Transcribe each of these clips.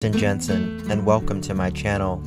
Jensen, and welcome to my channel.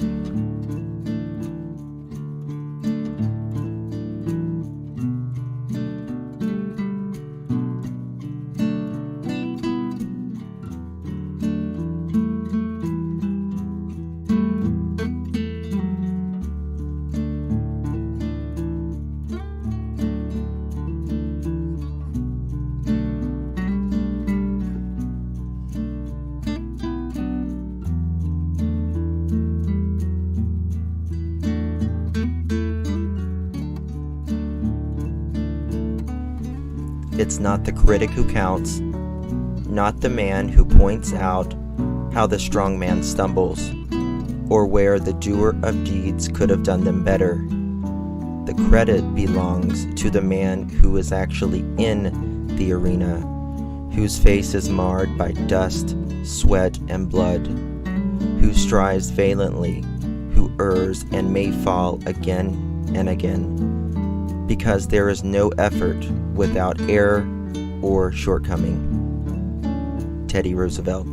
It's not the critic who counts, not the man who points out how the strong man stumbles, or where the doer of deeds could have done them better. The credit belongs to the man who is actually in the arena, whose face is marred by dust, sweat, and blood, who strives valiantly, who errs and may fall again and again, because there is no effort without error or shortcoming. Teddy Roosevelt.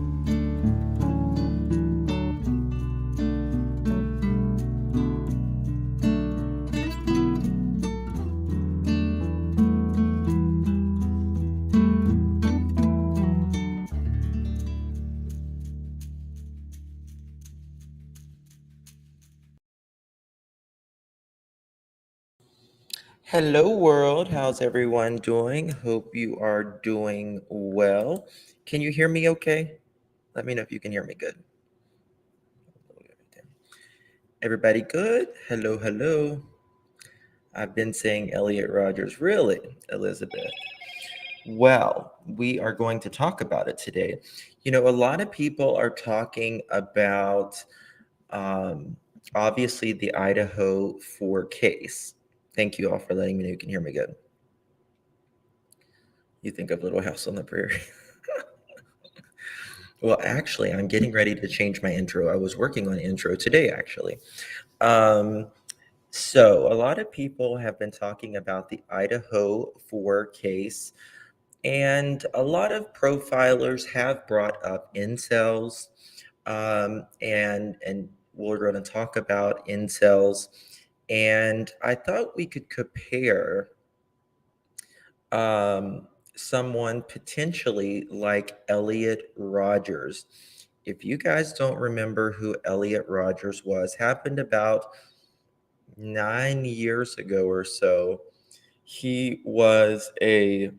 Hello world, how's everyone doing? Hope you are doing well. Can you hear me okay? Let me know if you can hear me good. Everybody good? Hello, hello. I've been saying Elliot Rogers, really, Elizabeth. Well, we are going to talk about it today. You know, a lot of people are talking about obviously the Idaho 4 case. Thank you all for letting me know you can hear me good. You think of Little House on the Prairie. Well, actually, I'm getting ready to change my intro. I was working on intro today, actually. So a lot of people have been talking about the Idaho 4 case, and a lot of profilers have brought up incels, and we're going to talk about incels. And I thought we could compare someone potentially like Elliot Rogers. If you guys don't remember who Elliot Rogers was, happened about 9 years ago or so. He was a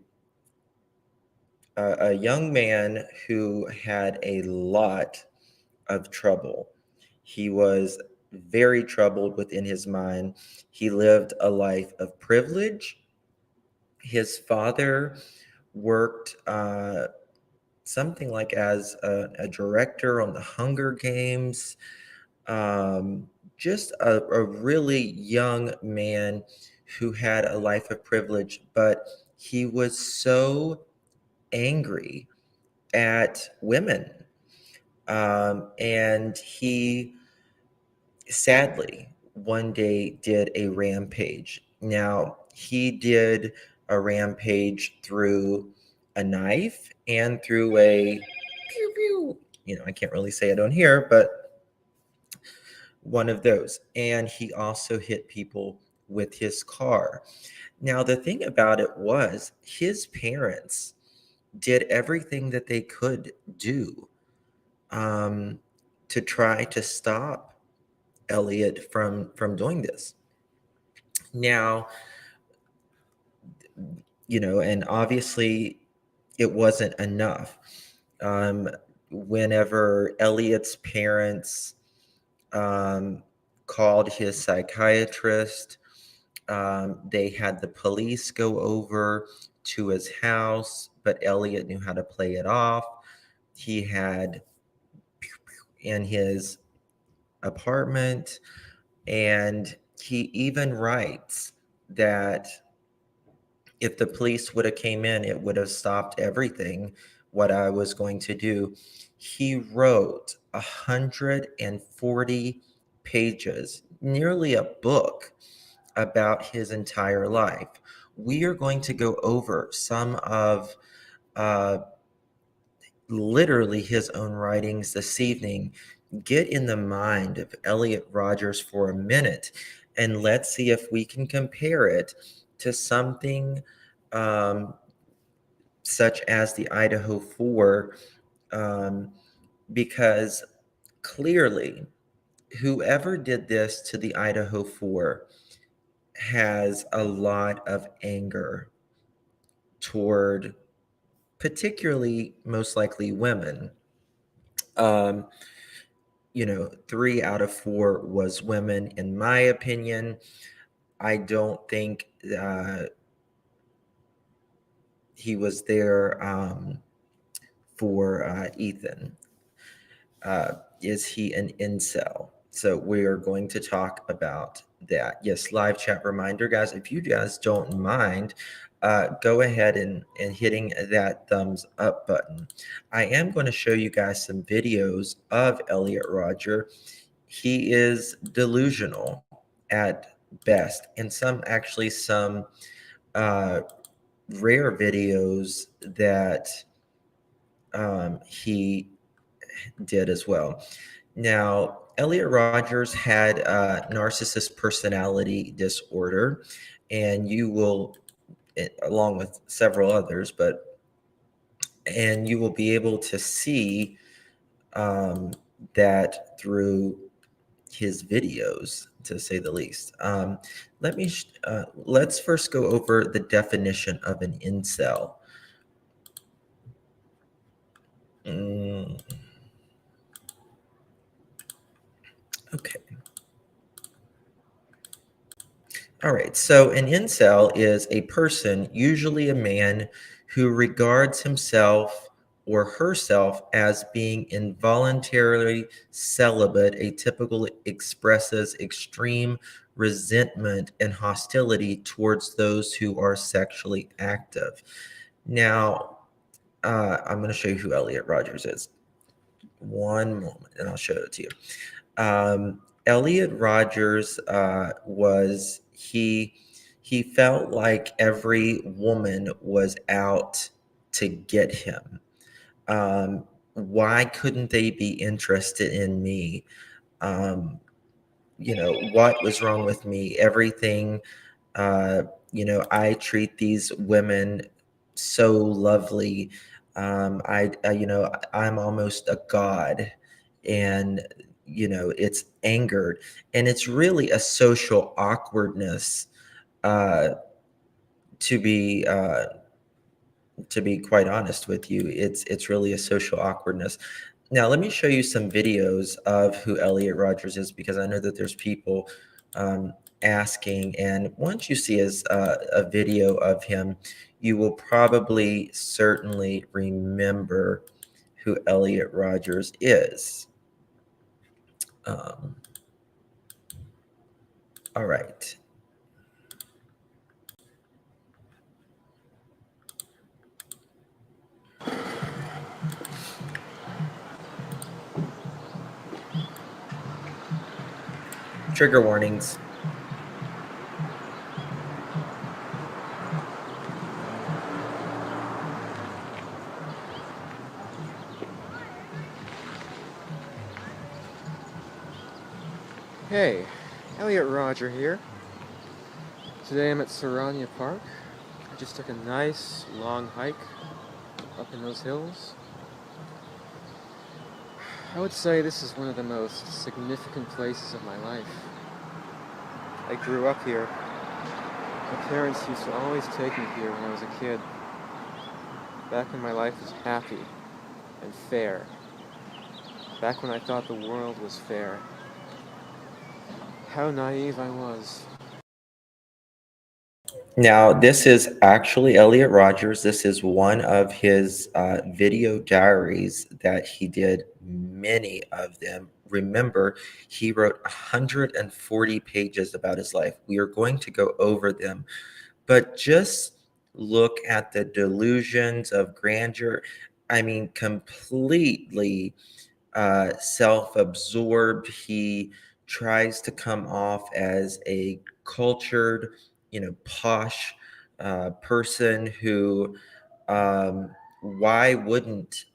young man who had a lot of trouble. He was very troubled within his mind. He lived a life of privilege. His father worked something like as a director on the Hunger Games. Just a really young man who had a life of privilege, but he was so angry at women. And he sadly one day did a rampage. Now, he did a rampage through a knife and through a pew pew. You know, I can't really say it on here, but one of those. And he also hit people with his car. Now, the thing about it was his parents did everything that they could do um, to try to stop Elliot from doing this. Now, you know, and obviously it wasn't enough. Um, Whenever Elliot's parents called his psychiatrist, they had the police go over to his house, but Elliot knew how to play it off. He had in his apartment, and he even writes that if the police would have came in, it would have stopped everything what I was going to do. He wrote 140 pages, nearly a book, about his entire life. We are going to go over some of literally his own writings this evening, get in the mind of Elliot Rogers for a minute and let's see if we can compare it to something um, such as the Idaho 4, um, because clearly, whoever did this to the Idaho 4 has a lot of anger toward particularly, most likely, women. Um, 3 out of 4 was women, in my opinion. I don't think he was there for Ethan. Is he an incel? So we are going to talk about that. Yes, live chat reminder, guys. If you guys don't mind, go ahead and hitting that thumbs up button. I am going to show you guys some videos of Elliot Rodger. He is delusional at best, and some uh, rare videos that he did as well. Now, Elliot Rogers had narcissist personality disorder, and you will, along with several others, and you will be able to see that through his videos, to say the least. Let's first go over the definition of an incel. Mm, okay. All right. So an incel is a person, usually a man, who regards himself or herself as being involuntarily celibate. Atypical expresses extreme resentment and hostility towards those who are sexually active. Now, I'm going to show you who Elliot Rogers is. One moment, and I'll show it to you. Elliot Rogers was he felt like every woman was out to get him. Why couldn't they be interested in me? Um, what was wrong with me? Everything. I treat these women so lovely. I'm almost a god, and it's angered, and it's really a social awkwardness. Uh, to be quite honest with you, it's really a social awkwardness. Now, let me show you some videos of who Elliot Rogers is, because I know that there's people um, asking. And once you see a video of him, you will probably certainly remember who Elliot Rogers is. Um, all right. Trigger warnings. Hey, Elliot Roger here. Today I'm at Sarania Park. I just took a nice long hike up in those hills. I would say this is one of the most significant places of my life. I grew up here. My parents used to always take me here when I was a kid. Back when my life was happy and fair. Back when I thought the world was fair. How naive I was. Now, this is actually Elliot Rogers. This is one of his video diaries that he did, many of them. Remember, he wrote 140 pages about his life. We are going to go over them, but just look at the delusions of grandeur. I mean, completely self-absorbed. He tries to come off as a cultured, posh person who um, why wouldn't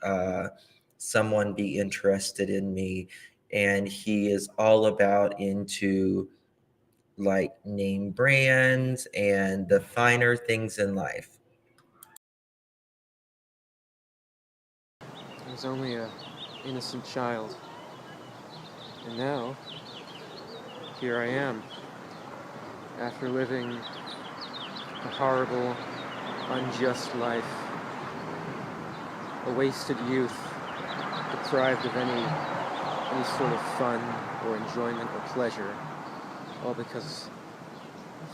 someone be interested in me? And he is all about into like name brands and the finer things in life. I was only an innocent child. And now, here I am, after living a horrible, unjust life, a wasted youth, deprived of any sort of fun or enjoyment or pleasure, all because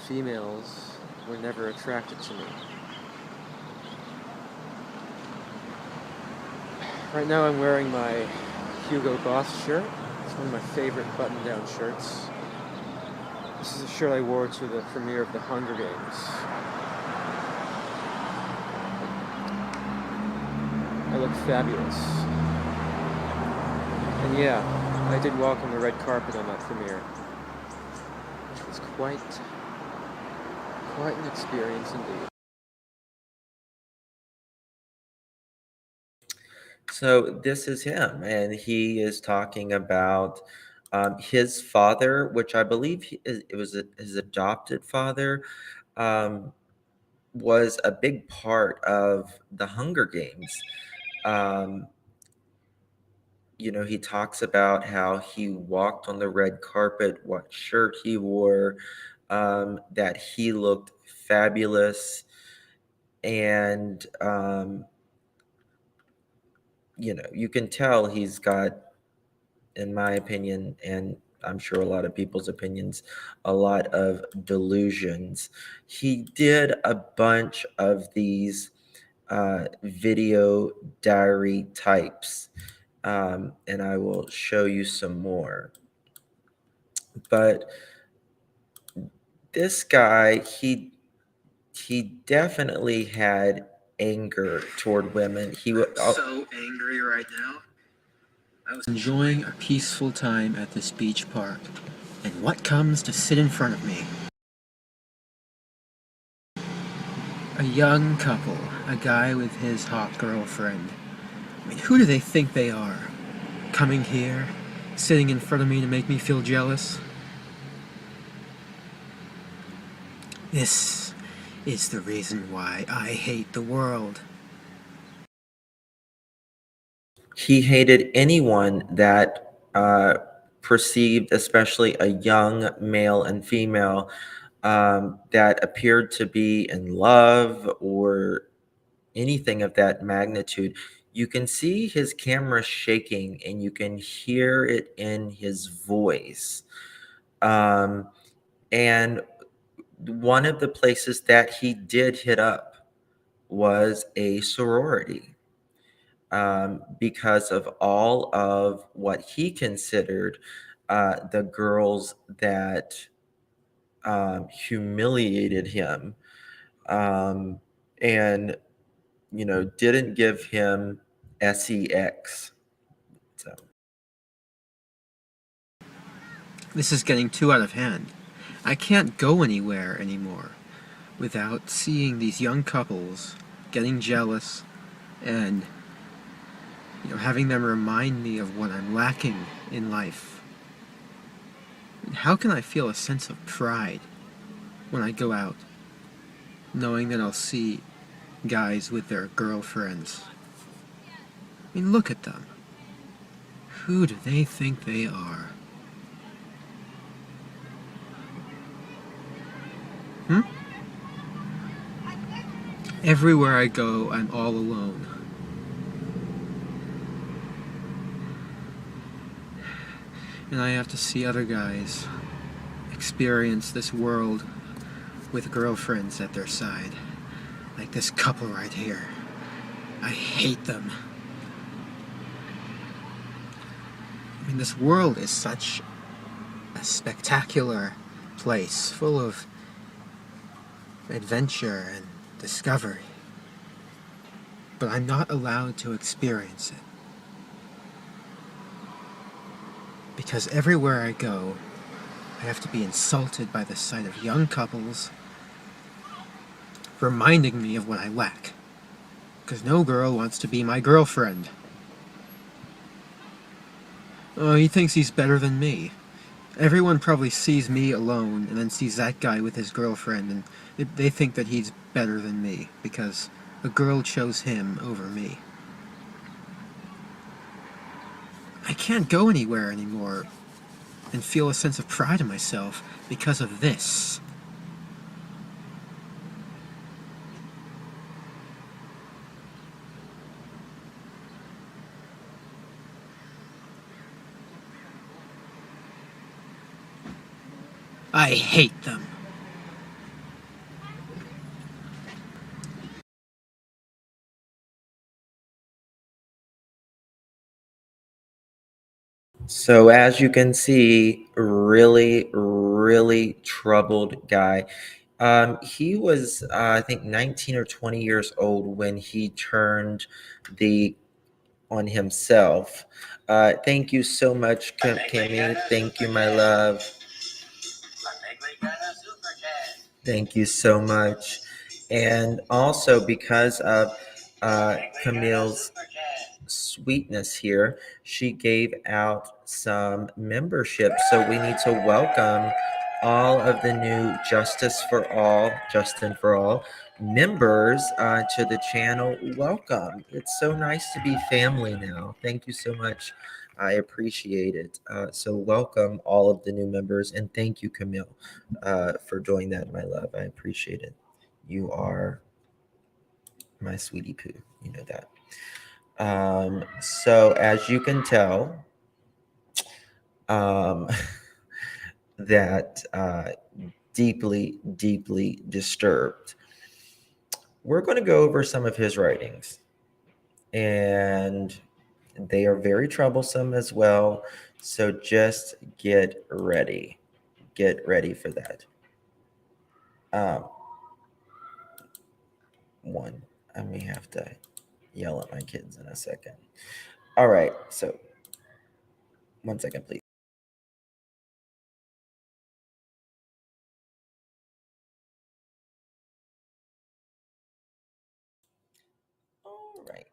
females were never attracted to me. Right now I'm wearing my Hugo Boss shirt. It's one of my favorite button-down shirts. This is a shirt I wore to the premiere of The Hunger Games. I look fabulous. And yeah, I did walk on the red carpet on that premiere, which was quite an experience indeed. So this is him, and he is talking about his father, which I believe it was his adopted father, um, was a big part of the Hunger Games. Um, he talks about how he walked on the red carpet, what shirt he wore, that he looked fabulous, and you can tell he's got, in my opinion, and I'm sure a lot of people's opinions, a lot of delusions. He did a bunch of these video diary types, and I will show you some more. But this guy, he definitely had anger toward women. He was so angry right now. I was enjoying a peaceful time at this beach park, and what comes to sit in front of me? A young couple, a guy with his hot girlfriend. I mean, who do they think they are? Coming here, sitting in front of me to make me feel jealous? This is the reason why I hate the world. he hated anyone that perceived, especially a young male and female, that appeared to be in love or anything of that magnitude. You can see his camera shaking and you can hear it in his voice. And one of the places that he did hit up was a sorority, because of all of what he considered the girls that humiliated him, and didn't give him sex. So This is getting too out of hand. I can't go anywhere anymore without seeing these young couples getting jealous and having them remind me of what I'm lacking in life. How can I feel a sense of pride when I go out, knowing that I'll see guys with their girlfriends? I mean, look at them. Who do they think they are? Everywhere I go, I'm all alone. And I have to see other guys experience this world with girlfriends at their side. Like this couple right here. I hate them. I mean, this world is such a spectacular place, full of adventure and discovery. But I'm not allowed to experience it. Because everywhere I go, I have to be insulted by the sight of young couples reminding me of what I lack. because no girl wants to be my girlfriend. Oh, he thinks he's better than me. Everyone probably sees me alone and then sees that guy with his girlfriend, and they think that he's better than me because a girl chose him over me. I can't go anywhere anymore and feel a sense of pride in myself because of this. I hate them. So as you can see, really, really troubled guy. He was, I think, 19 or 20 years old when he turned the on himself. Thank you so much, Kimmy. Thank you, my love. Thank you so much. And also because of Camille's sweetness here, she gave out some membership. So we need to welcome all of the new Justin for All members to the channel. Welcome. It's so nice to be family now. Thank you so much. I appreciate it. So welcome all of the new members, and thank you, Camille, for doing that, my love. I appreciate it. You are my sweetie poo. You know that. So as you can tell, um, that deeply, deeply disturbed. We're going to go over some of his writings, and they are very troublesome as well. So just get ready. Get ready for that. Um, one, I may have to yell at my kids in a second. All right, so 1 second, please. All right.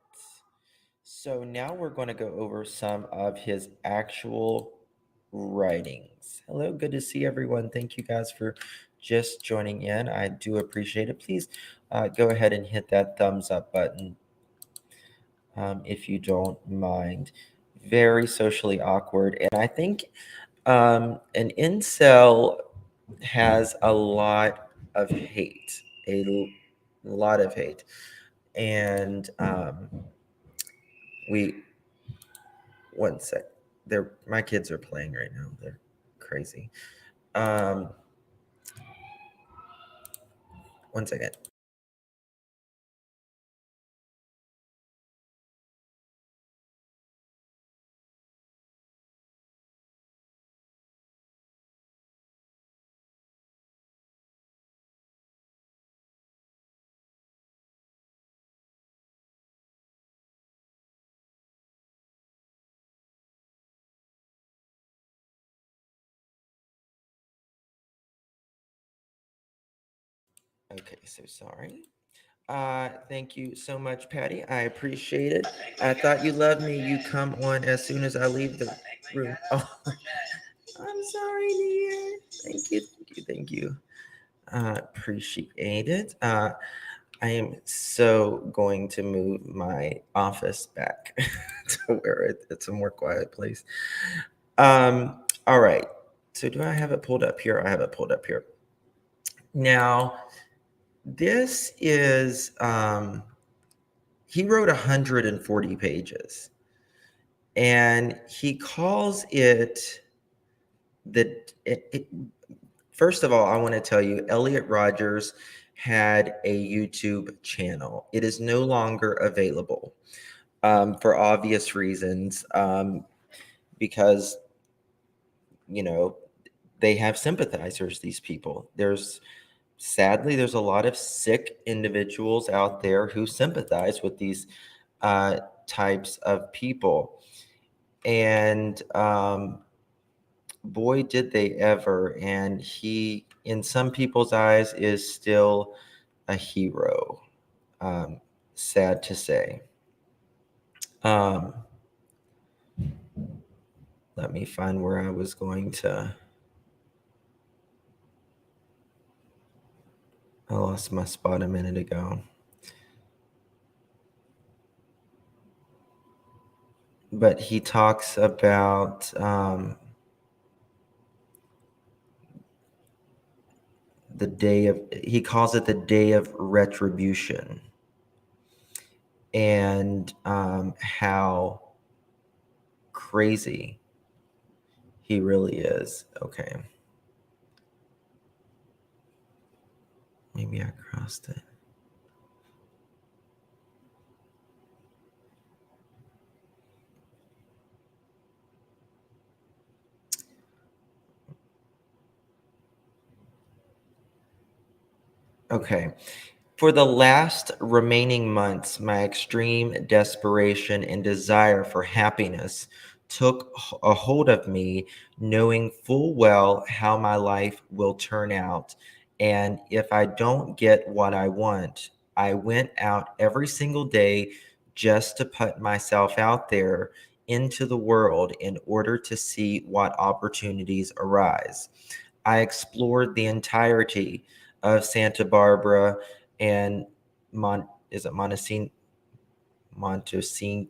So now we're going to go over some of his actual writings. Hello, good to see everyone. Thank you guys for just joining in. I do appreciate it. Please go ahead and hit that thumbs up button if you don't mind. Very socially awkward. And I think an incel has a lot of hate, lot of hate. And we 1 sec. They're my kids are playing right now. They're crazy. Um, 1 second. Okay, so sorry. Thank you so much, Patty. I appreciate it. I thought you loved me. You come on as soon as I leave the room. Oh, I'm sorry, dear. Thank you, thank you, thank you. Appreciate it. I am so going to move my office back to where it's a more quiet place. All right. So do I have it pulled up here? I have it pulled up here. Now, this is he wrote 140 pages, and he calls it first of all, I want to tell you, Elliot Rogers had a YouTube channel. It is no longer available for obvious reasons, because you know they have sympathizers. These people. Sadly, there's a lot of sick individuals out there who sympathize with these types of people, and boy, did they ever. And he, in some people's eyes, is still a hero. sad to say. Um, let me find where I was going to. I lost my spot a minute ago. But he talks about he calls it the day of retribution, and how crazy he really is. Okay. Maybe I crossed it. Okay. For the last remaining months, my extreme desperation and desire for happiness took a hold of me, knowing full well how my life will turn out. And if I don't get what I want, I went out every single day just to put myself out there into the world in order to see what opportunities arise. I explored the entirety of Santa Barbara and is it Montesino Montesino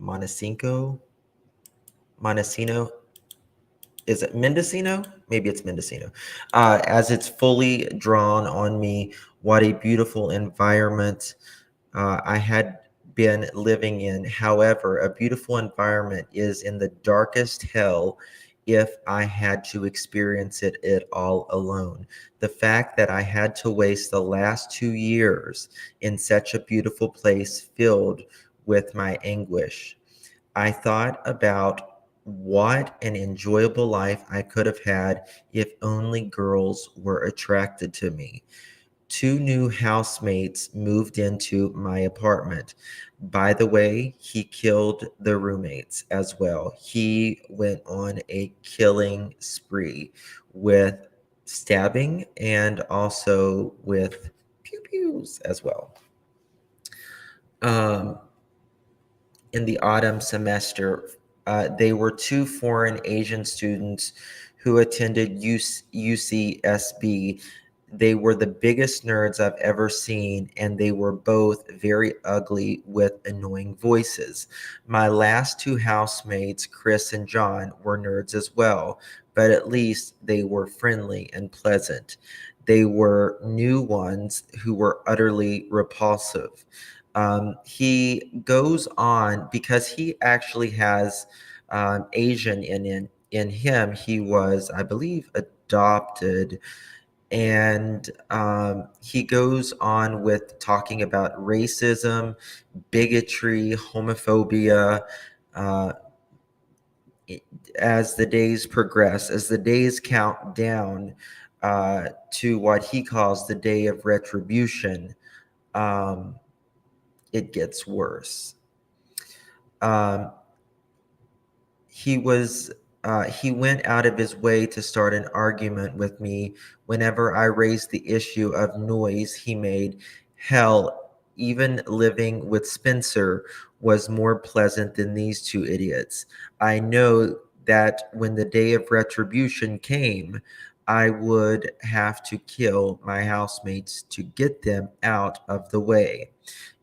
Montesino, is it Mendocino? Maybe it's Mendocino. As it's fully drawn on me, what a beautiful environment I had been living in. However, a beautiful environment is in the darkest hell if I had to experience it all alone. The fact that I had to waste the last 2 years in such a beautiful place filled with my anguish. I thought about what an enjoyable life I could have had if only girls were attracted to me. 2 new housemates moved into my apartment. By the way, he killed the roommates as well. He went on a killing spree with stabbing and also with pew pews as well. Um, in the autumn semester, they were 2 foreign Asian students who attended UCSB. They were the biggest nerds I've ever seen, and they were both very ugly with annoying voices. My last 2 housemates, Chris and John, were nerds as well, but at least they were friendly and pleasant. They were new ones who were utterly repulsive. He goes on because he actually has Asian in him. He was, I believe, adopted, and he goes on with talking about racism, bigotry, homophobia. Uh, as the days progress, as the days count down to what he calls the day of retribution, um, it gets worse. Um, he went out of his way to start an argument with me whenever I raised the issue of noise he made. Hell, even living with Spencer was more pleasant than these 2 idiots. I know that when the day of retribution came, I would have to kill my housemates to get them out of the way.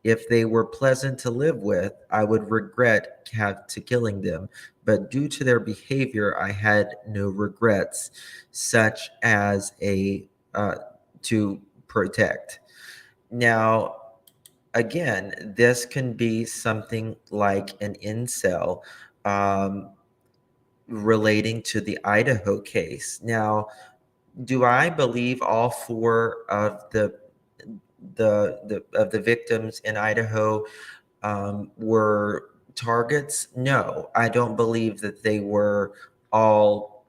If they were pleasant to live with, I would regret to killing them, but due to their behavior, I had no regrets, such as to protect. Now, again, this can be something like an incel um, relating to the Idaho case. Now, do I believe all 4 of the victims in Idaho were targets? No, I don't believe that they were all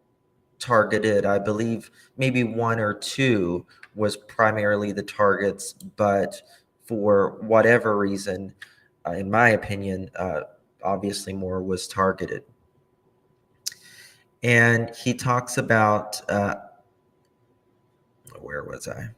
targeted. I believe maybe 1 or 2 was primarily the targets, but for whatever reason, in my opinion, obviously more was targeted. And he talks about where was I?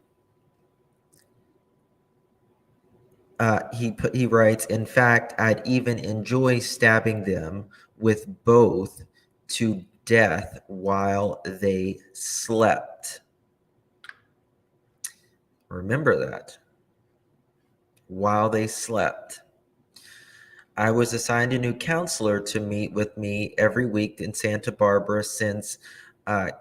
He writes, in fact, I'd even enjoy stabbing them with both to death while they slept. Remember that. While they slept. I was assigned a new counselor to meet with me every week in Santa Barbara since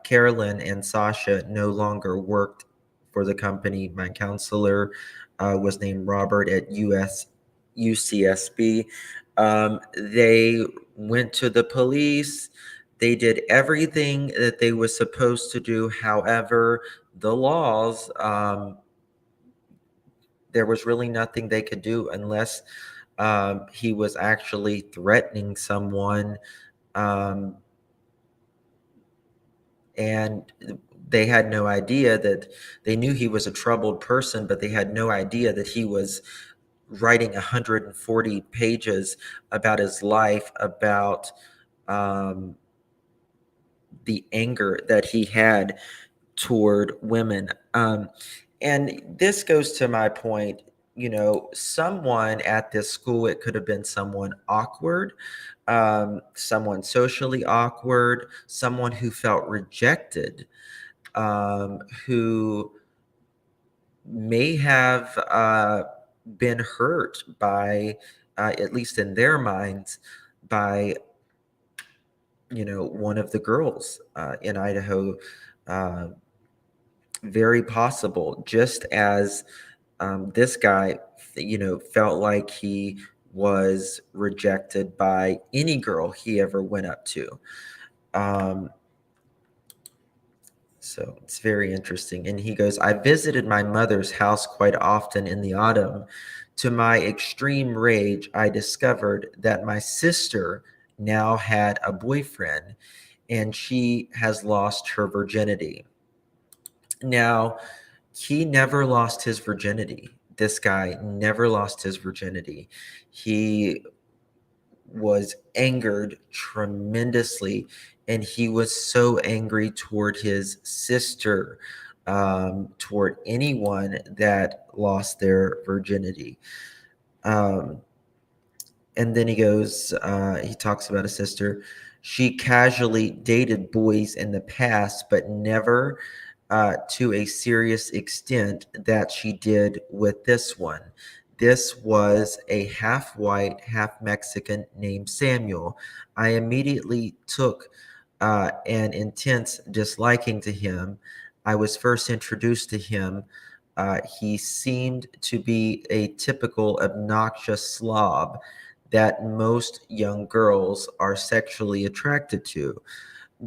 Carolyn and Sasha no longer worked for the company. My counselor was named Robert at UCSB. They went to the police. They did everything that they were supposed to do. However, the laws, there was really nothing they could do unless he was actually threatening someone. Um, and they had no idea that they knew he was a troubled person, but they had no idea that he was writing 140 pages about his life, about um, the anger that he had toward women. And this goes to my point, someone at this school, it could have been someone awkward, someone socially awkward, someone who felt rejected, who may have been hurt by, at least in their minds, by, one of the girls in Idaho. Uh, very possible, just as this guy, felt like he was rejected by any girl he ever went up to. Um, so it's very interesting. And he goes, I visited my mother's house quite often in the autumn. To my extreme rage, I discovered that my sister now had a boyfriend and she has lost her virginity. Now, he never lost his virginity. This guy never lost his virginity. He was angered tremendously, and he was so angry toward his sister, toward anyone that lost their virginity. And then he talks about his sister. She casually dated boys in the past, but never to a serious extent that she did with this one. This was a half white, half Mexican named Samuel. I immediately took an intense disliking to him. I was first introduced to him. He seemed to be a typical obnoxious slob that most young girls are sexually attracted to.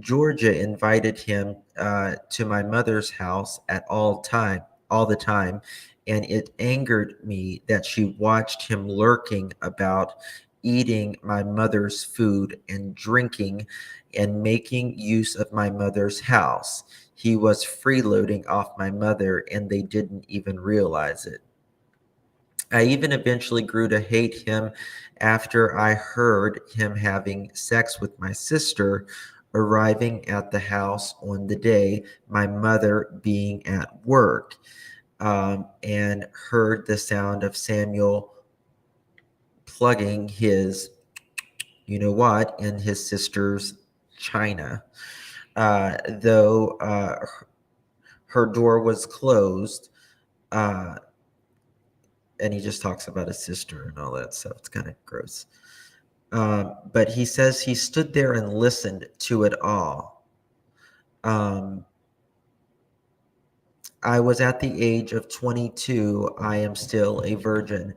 Georgia invited him to my mother's house all the time, and it angered me that she watched him lurking about, eating my mother's food and drinking and making use of my mother's house. He was freeloading off my mother, and they didn't even realize it. I even eventually grew to hate him after I heard him having sex with my sister, arriving at the house on the day my mother being at work, and heard the sound of Samuel plugging his, in his sister's china. Though her door was closed, uh, and he just talks about his sister and all that stuff. It's kind of gross. But he says he stood there and listened to it all. I was at the age of 22. I am still a virgin.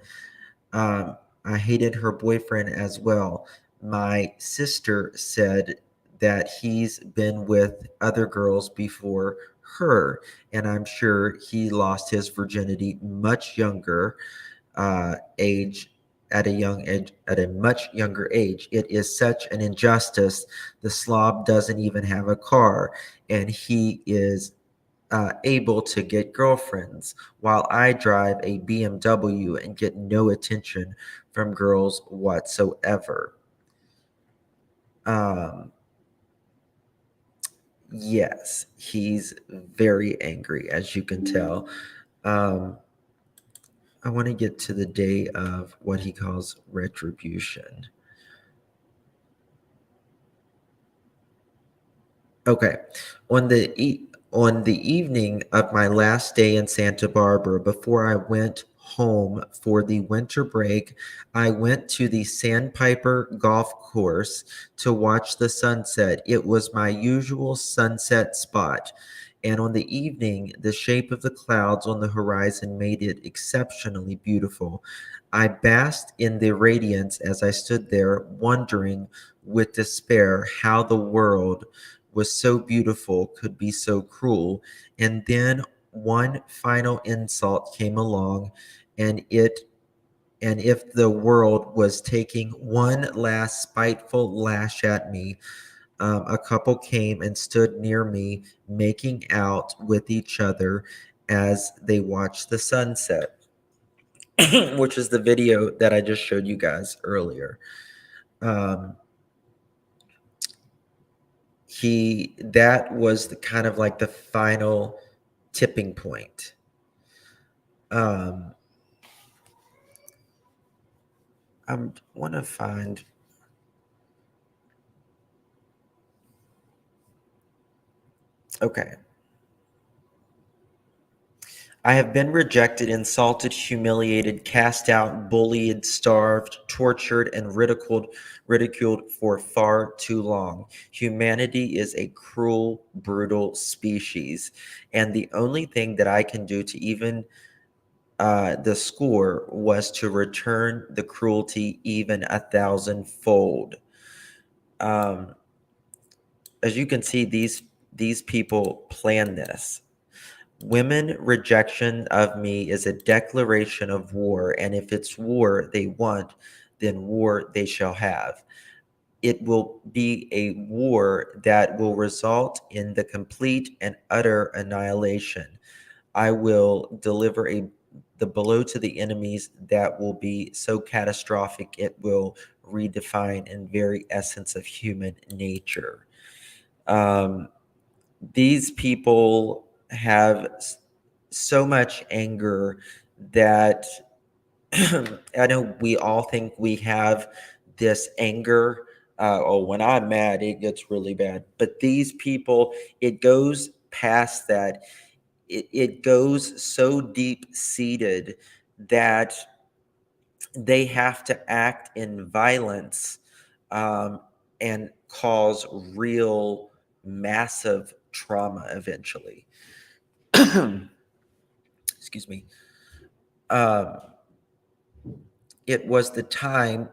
I hated her boyfriend as well. My sister said that he's been with other girls before her, and I'm sure he lost his virginity much younger age at a much younger age. It is such an injustice. The slob doesn't even have a car, and he is able to get girlfriends, while I drive a BMW and get no attention from girls whatsoever. Yes, he's very angry, as you can tell. I want to get to the day of what he calls retribution. Okay. On the evening of my last day in Santa Barbara, before I went home for the winter break, I went to the Sandpiper Golf Course to watch the sunset. It was my usual sunset spot. And on the evening, the shape of the clouds on the horizon made it exceptionally beautiful. I basked in the radiance as I stood there, wondering with despair how the world was so beautiful could be so cruel. And then one final insult came along, and if the world was taking one last spiteful lash at me, a couple came and stood near me, making out with each other as they watched the sunset, which is the video that I just showed you guys earlier. Um, that was the kind of like the final tipping point. Um, I want to find. Okay. I have been rejected, insulted, humiliated, cast out, bullied, starved, tortured, and ridiculed for far too long. Humanity is a cruel, brutal species, and the only thing that I can do to even the score was to return the cruelty even 1,000-fold. Um, as you can see, these people plan this. Women rejection of me is a declaration of war, and if it's war they want, then war they shall have. It will be a war that will result in the complete and utter annihilation. I will deliver the blow to the enemies that will be so catastrophic it will redefine in very essence of human nature. Um, these people have so much anger that I know we all think we have this anger. Oh, when I'm mad, it gets really bad. But these people, it goes past that. It goes so deep seated that they have to act in violence um, and cause real massive trauma eventually. Excuse me. Um, it was the time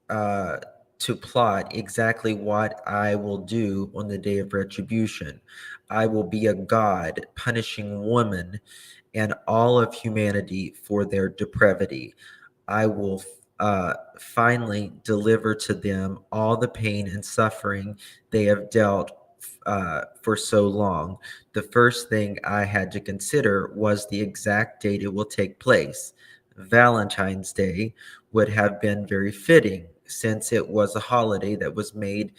uh, to plot exactly what I will do on the day of retribution. I will be a god punishing women and all of humanity for their depravity. I will finally deliver to them all the pain and suffering they have dealt for so long. The first thing I had to consider was the exact date it will take place. Valentine's Day would have been very fitting since it was a holiday that was made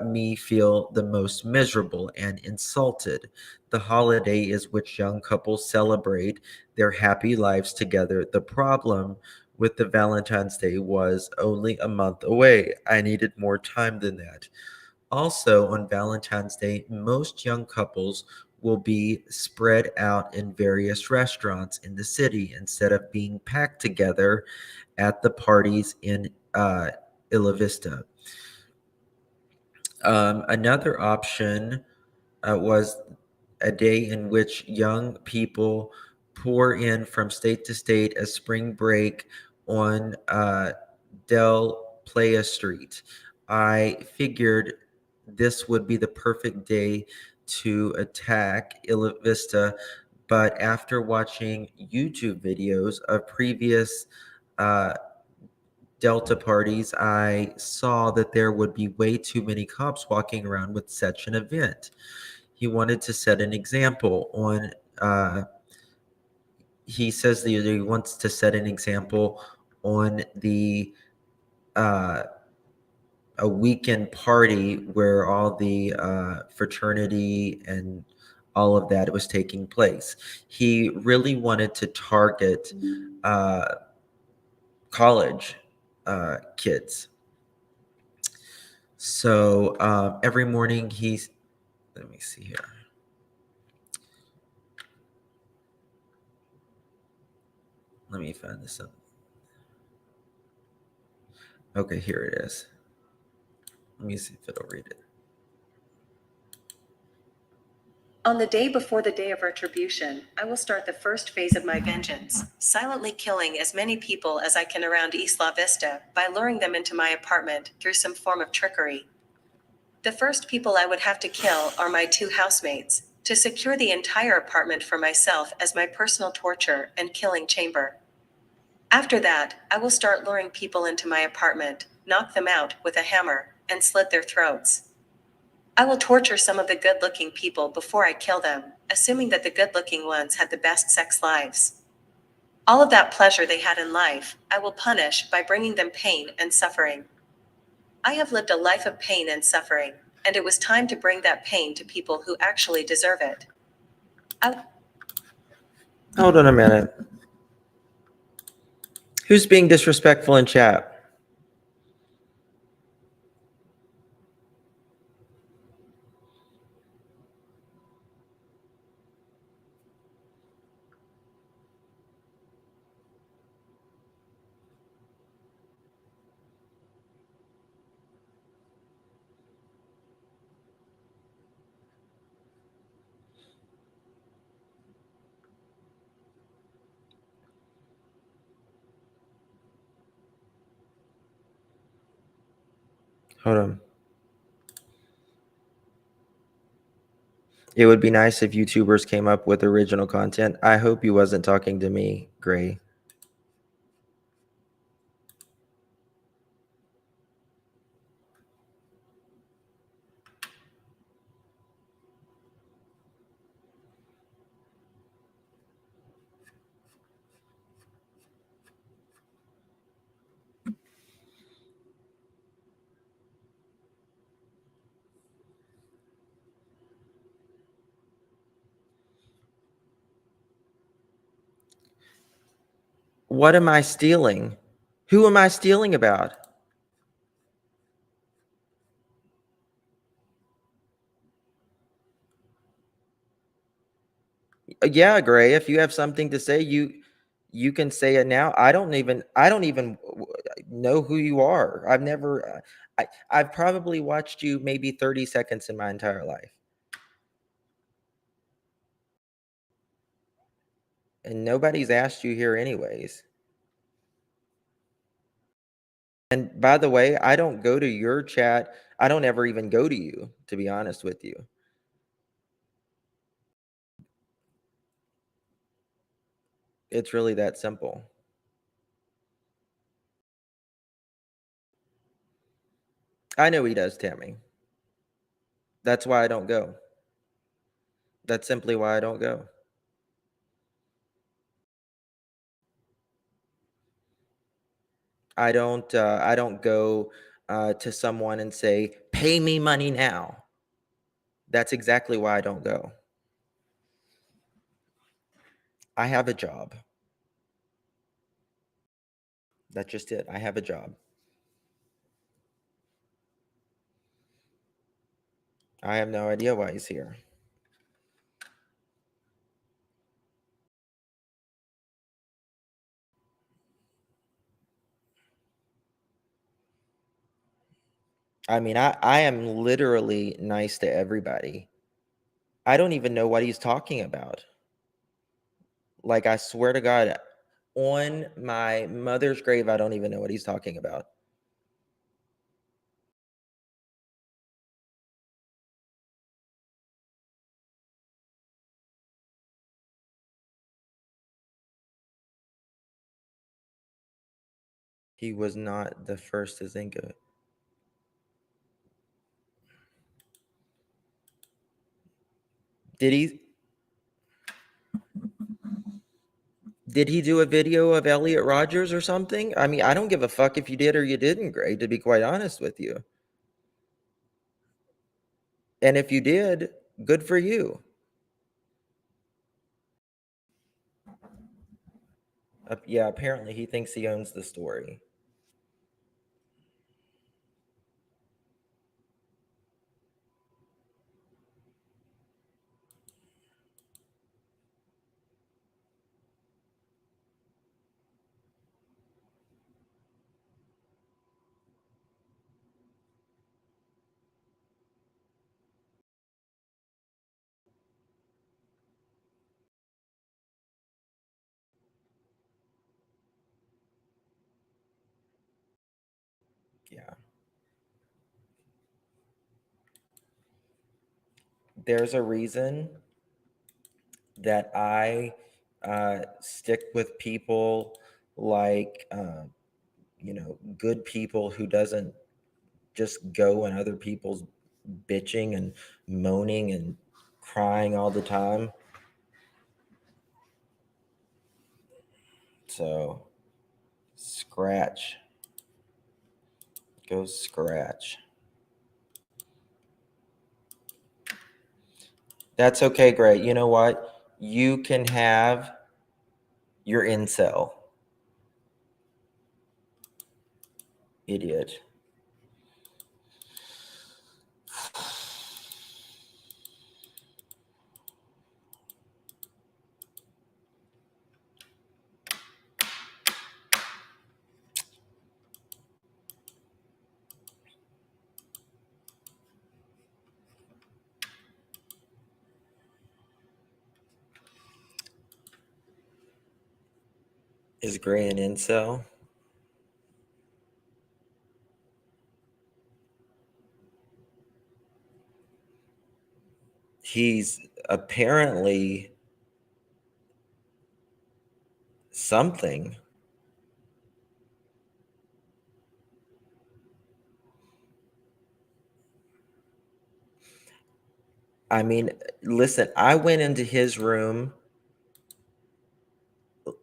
me feel the most miserable and insulted. The holiday is which young couples celebrate their happy lives together. The problem with the Valentine's Day was only a month away. I needed more time than that. Also, on Valentine's Day, most young couples will be spread out in various restaurants in the city instead of being packed together at the parties in Isla Vista. Another option was a day in which young people pour in from state to state as spring break on Del Playa Street. I figured this would be the perfect day to attack Isla Vista, but after watching YouTube videos of previous uh, Delta parties, I saw that there would be way too many cops walking around with such an event. He wanted to set an example on, he says that he wants to set an example on the, uh, a weekend party where all the fraternity and all of that was taking place. He really wanted to target college kids. So every morning he's, let me see here. Let me find this up. Okay, here it is. Let me see if it'll read it. On the day before the day of retribution, I will start the first phase of my vengeance, silently killing as many people as I can around Isla Vista by luring them into my apartment through some form of trickery. The first people I would have to kill are my 2 housemates, to secure the entire apartment for myself as my personal torture and killing chamber. After that, I will start luring people into my apartment, knock them out with a hammer, and slit their throats. I will torture some of the good-looking people before I kill them, assuming that the good-looking ones had the best sex lives. All of that pleasure they had in life, I will punish by bringing them pain and suffering. I have lived a life of pain and suffering, and it was time to bring that pain to people who actually deserve it. Hold on a minute. Who's being disrespectful in chat? Hold on. It would be nice if YouTubers came up with original content. I hope you wasn't talking to me, Gray. What am I stealing? Who am I stealing about? Yeah, Gray, if you have something to say, you can say it now. I don't even know who you are. I've never I've probably watched you maybe 30 seconds in my entire life. And nobody's asked you here anyways. And by the way, I don't go to your chat. I don't ever even go to you, to be honest with you. It's really that simple. I know he does, Tammy. That's why I don't go. That's simply why I don't go. I don't go to someone and say, "Pay me money now." That's exactly why I don't go. I have a job. That's just it. I have a job. I have no idea why he's here. I mean, I am literally nice to everybody. I don't even know what he's talking about. Like, I swear to God, on my mother's grave, I don't even know what he's talking about. He was not the first to think of it. Did he? Did he do a video of Elliot Rogers or something? I mean, I don't give a fuck if you did or you didn't, Greg, to be quite honest with you. And if you did, good for you. Yeah, apparently he thinks he owns the story. Yeah. There's a reason that I stick with people like, good people who doesn't just go in other people's bitching and moaning and crying all the time. So, scratch. Go scratch. That's okay, great. You know what? You can have your incel. Idiot. Is Gray an incel? He's apparently something. I mean, listen, I went into his room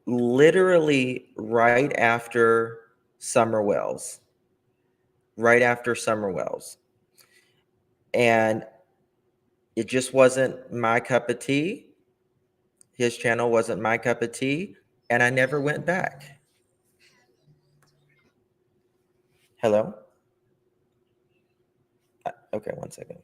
literally right after Summerwell's, right after Summerwell's. And it just wasn't my cup of tea. His channel wasn't my cup of tea. And I never went back. Hello? Okay, one second.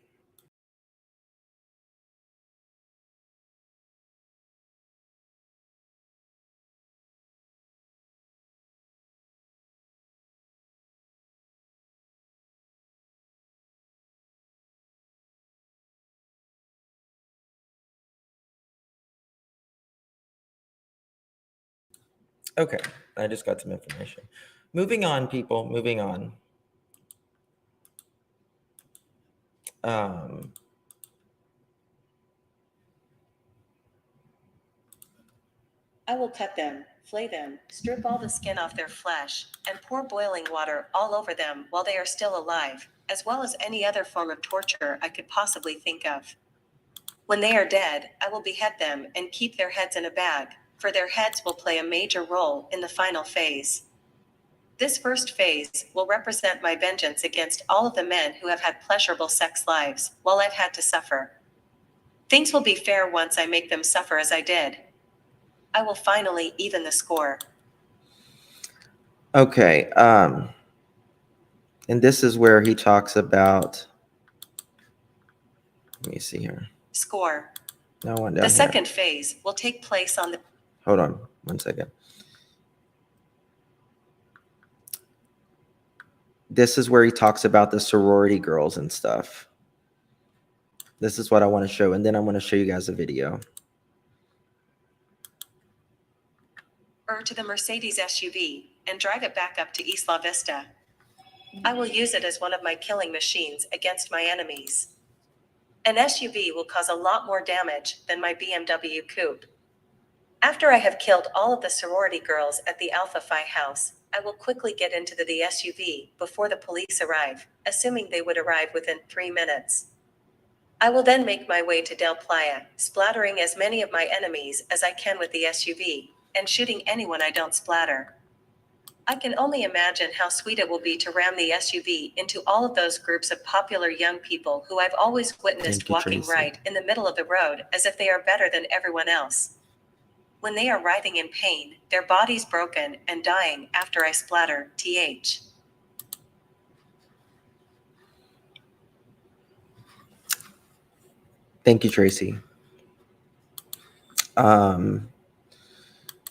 Okay, I just got some information. Moving on, people, moving on. Um, I will cut them, flay them, strip all the skin off their flesh, and pour boiling water all over them while they are still alive, as well as any other form of torture I could possibly think of. When they are dead, I will behead them and keep their heads in a bag, for their heads will play a major role in the final phase. This first phase will represent my vengeance against all of the men who have had pleasurable sex lives, while I've had to suffer. Things will be fair once I make them suffer as I did. I will finally even the score. okay, and this is where he talks about, let me see here. Score. No one The down here. second phase will take place on the. Hold on, one second. This is where he talks about the sorority girls and stuff. This is what I want to show, and then I want to show you guys a video. To the Mercedes SUV and drive it back up to Isla Vista. I will use it as one of my killing machines against my enemies. An SUV will cause a lot more damage than my BMW coupe. After I have killed all of the sorority girls at the Alpha Phi house, I will quickly get into the SUV before the police arrive, assuming they would arrive within 3 minutes. I will then make my way to Del Playa, splattering as many of my enemies as I can with the SUV, and shooting anyone I don't splatter. I can only imagine how sweet it will be to ram the SUV into all of those groups of popular young people who I've always witnessed walking right in the middle of the road as if they are better than everyone else. When they are writhing in pain, their bodies broken and dying after I splatter, th. Thank you, Tracy.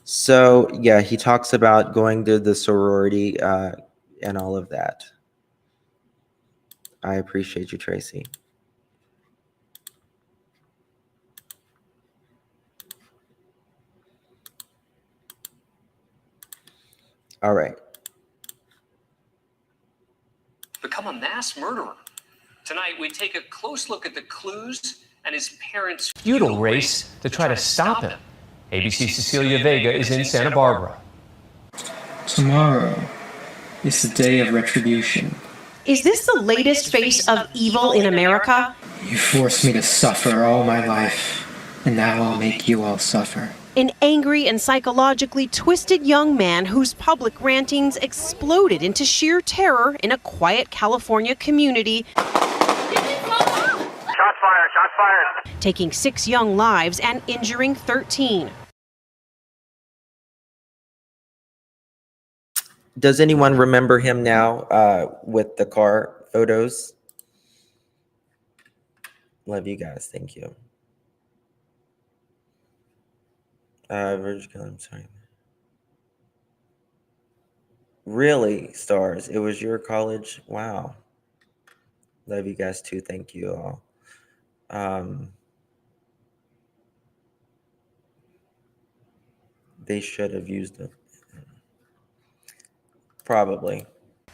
So yeah, he talks about going to the sorority and all of that. I appreciate you, Tracy. All right. Become a mass murderer. Tonight, we take a close look at the clues and his parents' futile race to try to stop him. ABC's Cecilia Vega is in Santa Barbara. Tomorrow is the day of retribution. Is this the latest face of evil in America? You forced me to suffer all my life, and now I'll make you all suffer. An angry and psychologically twisted young man whose public rantings exploded into sheer terror in a quiet California community. Shots fired. Taking 6 young lives and injuring 13. Does anyone remember him now with the car photos? Love you guys. Thank you. I'm sorry. Really, Stars? It was your college? Wow. Love you guys too. Thank you all. They should have used it. Probably.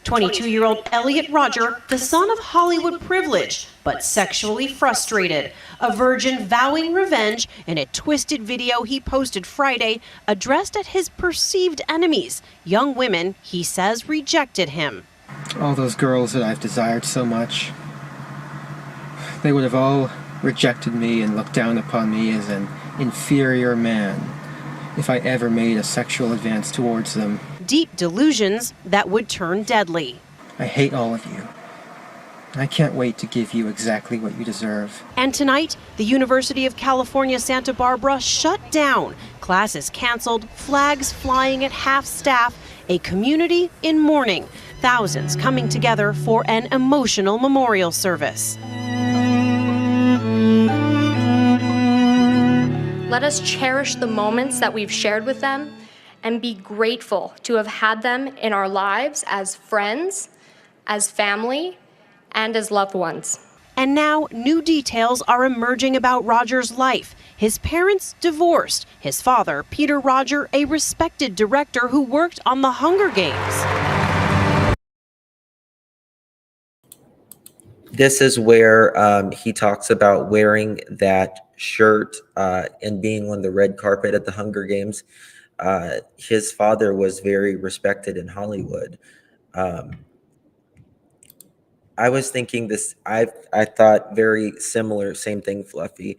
22-year-old Elliot Rodger, the son of Hollywood privilege, but sexually frustrated. A virgin vowing revenge in a twisted video he posted Friday addressed at his perceived enemies, young women he says rejected him. All those girls that I've desired so much, they would have all rejected me and looked down upon me as an inferior man if I ever made a sexual advance towards them. Deep delusions that would turn deadly. I hate all of you. I can't wait to give you exactly what you deserve. And tonight, the University of California, Santa Barbara shut down. Classes canceled, flags flying at half-staff, a community in mourning. Thousands coming together for an emotional memorial service. Let us cherish the moments that we've shared with them and be grateful to have had them in our lives as friends, as family, and as loved ones. And now new details are emerging about Rodger's life. His parents divorced. His father, Peter Rodger, a respected director who worked on the Hunger Games. This is where he talks about wearing that shirt and being on the red carpet at the Hunger Games. His father was very respected in Hollywood. I was thinking this, I thought very similar, same thing, Fluffy.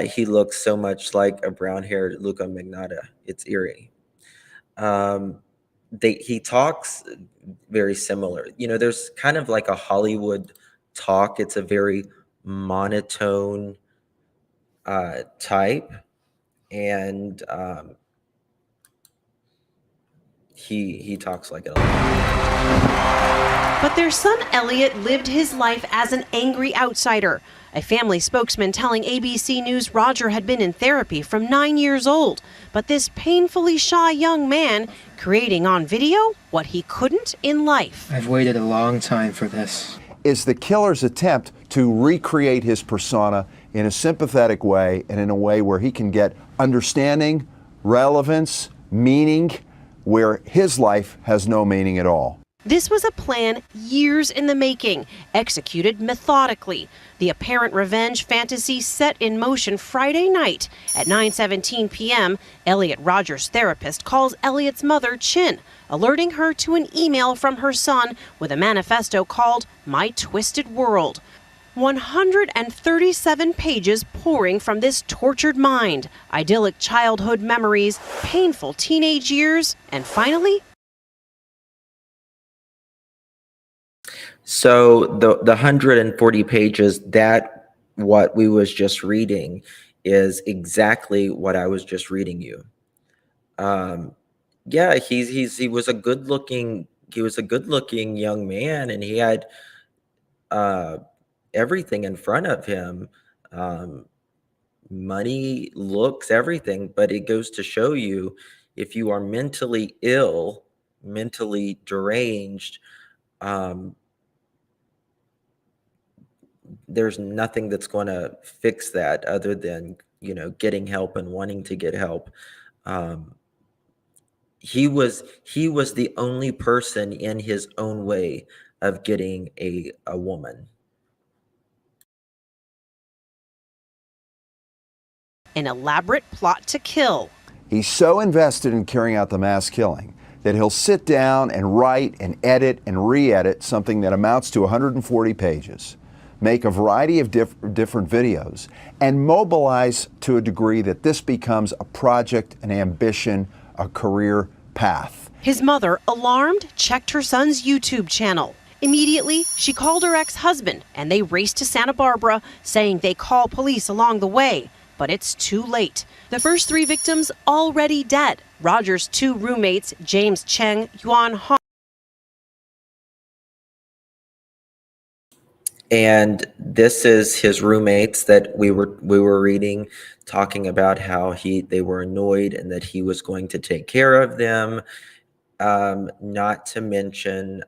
He looks so much like a brown-haired Luca Magnotta. It's eerie. He talks very similar. You know, there's kind of like a Hollywood talk. It's a very monotone type. And he talks like it a lot. But their son Elliot lived his life as an angry outsider. A family spokesman telling ABC News Rodger had been in therapy from 9 years old. But this painfully shy young man creating on video what he couldn't in life. I've waited a long time for this. Is the killer's attempt to recreate his persona in a sympathetic way and in a way where he can get understanding, relevance, meaning, where his life has no meaning at all. This was a plan years in the making, executed methodically. The apparent revenge fantasy set in motion Friday night. At 9:17 p.m., Elliot Rodger's therapist calls Elliot's mother, Chin, alerting her to an email from her son with a manifesto called My Twisted World. 137 pages pouring from this tortured mind, idyllic childhood memories, painful teenage years, and finally, so the 140 pages, that what we was just reading is exactly what I was just reading you. Yeah, he was a good looking young man, and he had uh, everything in front of him. Um, Money, looks, everything, but it goes to show you, if you are mentally ill, mentally deranged, um, there's nothing that's going to fix that other than, getting help and wanting to get help. Um, he was the only person in his own way of getting a woman. An elaborate plot to kill. He's so invested in carrying out the mass killing that he'll sit down and write and edit and re-edit something that amounts to 140 pages, make a variety of different videos, and mobilize to a degree that this becomes a project, an ambition, a career path. His mother, alarmed, checked her son's YouTube channel. Immediately, she called her ex-husband, and they raced to Santa Barbara, saying they call police along the way. But it's too late. The first 3 victims already dead. Roger's 2 roommates, James Cheng, Yuan Hong. And this is his roommates that we were reading, talking about how they were annoyed and that he was going to take care of them. Not to mention,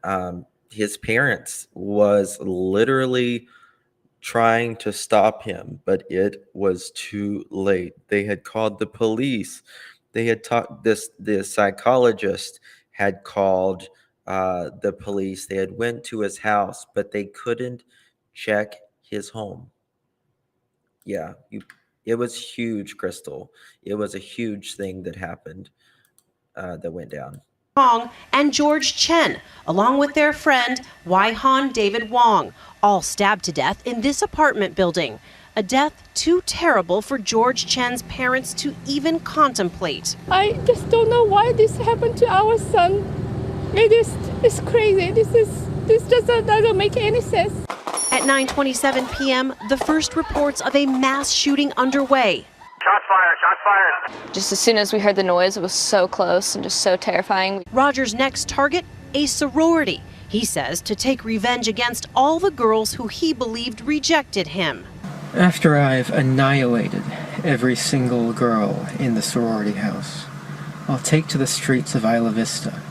his parents was literally trying to stop him, but it was too late. They had called the police. They had talked the psychologist had called the police. They had went to his house, but they couldn't check his home. Yeah, it was huge, Crystal. It was a huge thing that happened, that went down. Hong and George Chen, along with their friend Wai Han David Wong, all stabbed to death in this apartment building. A death too terrible for George Chen's parents to even contemplate. I just don't know why this happened to our son. It's crazy. This just doesn't make any sense. At 9:27 p.m., the first reports of a mass shooting underway. Shots fired, shots fired. Just as soon as we heard the noise, it was so close and just so terrifying. Roger's next target, a sorority. He says to take revenge against all the girls who he believed rejected him. After I've annihilated every single girl in the sorority house, I'll take to the streets of Isla Vista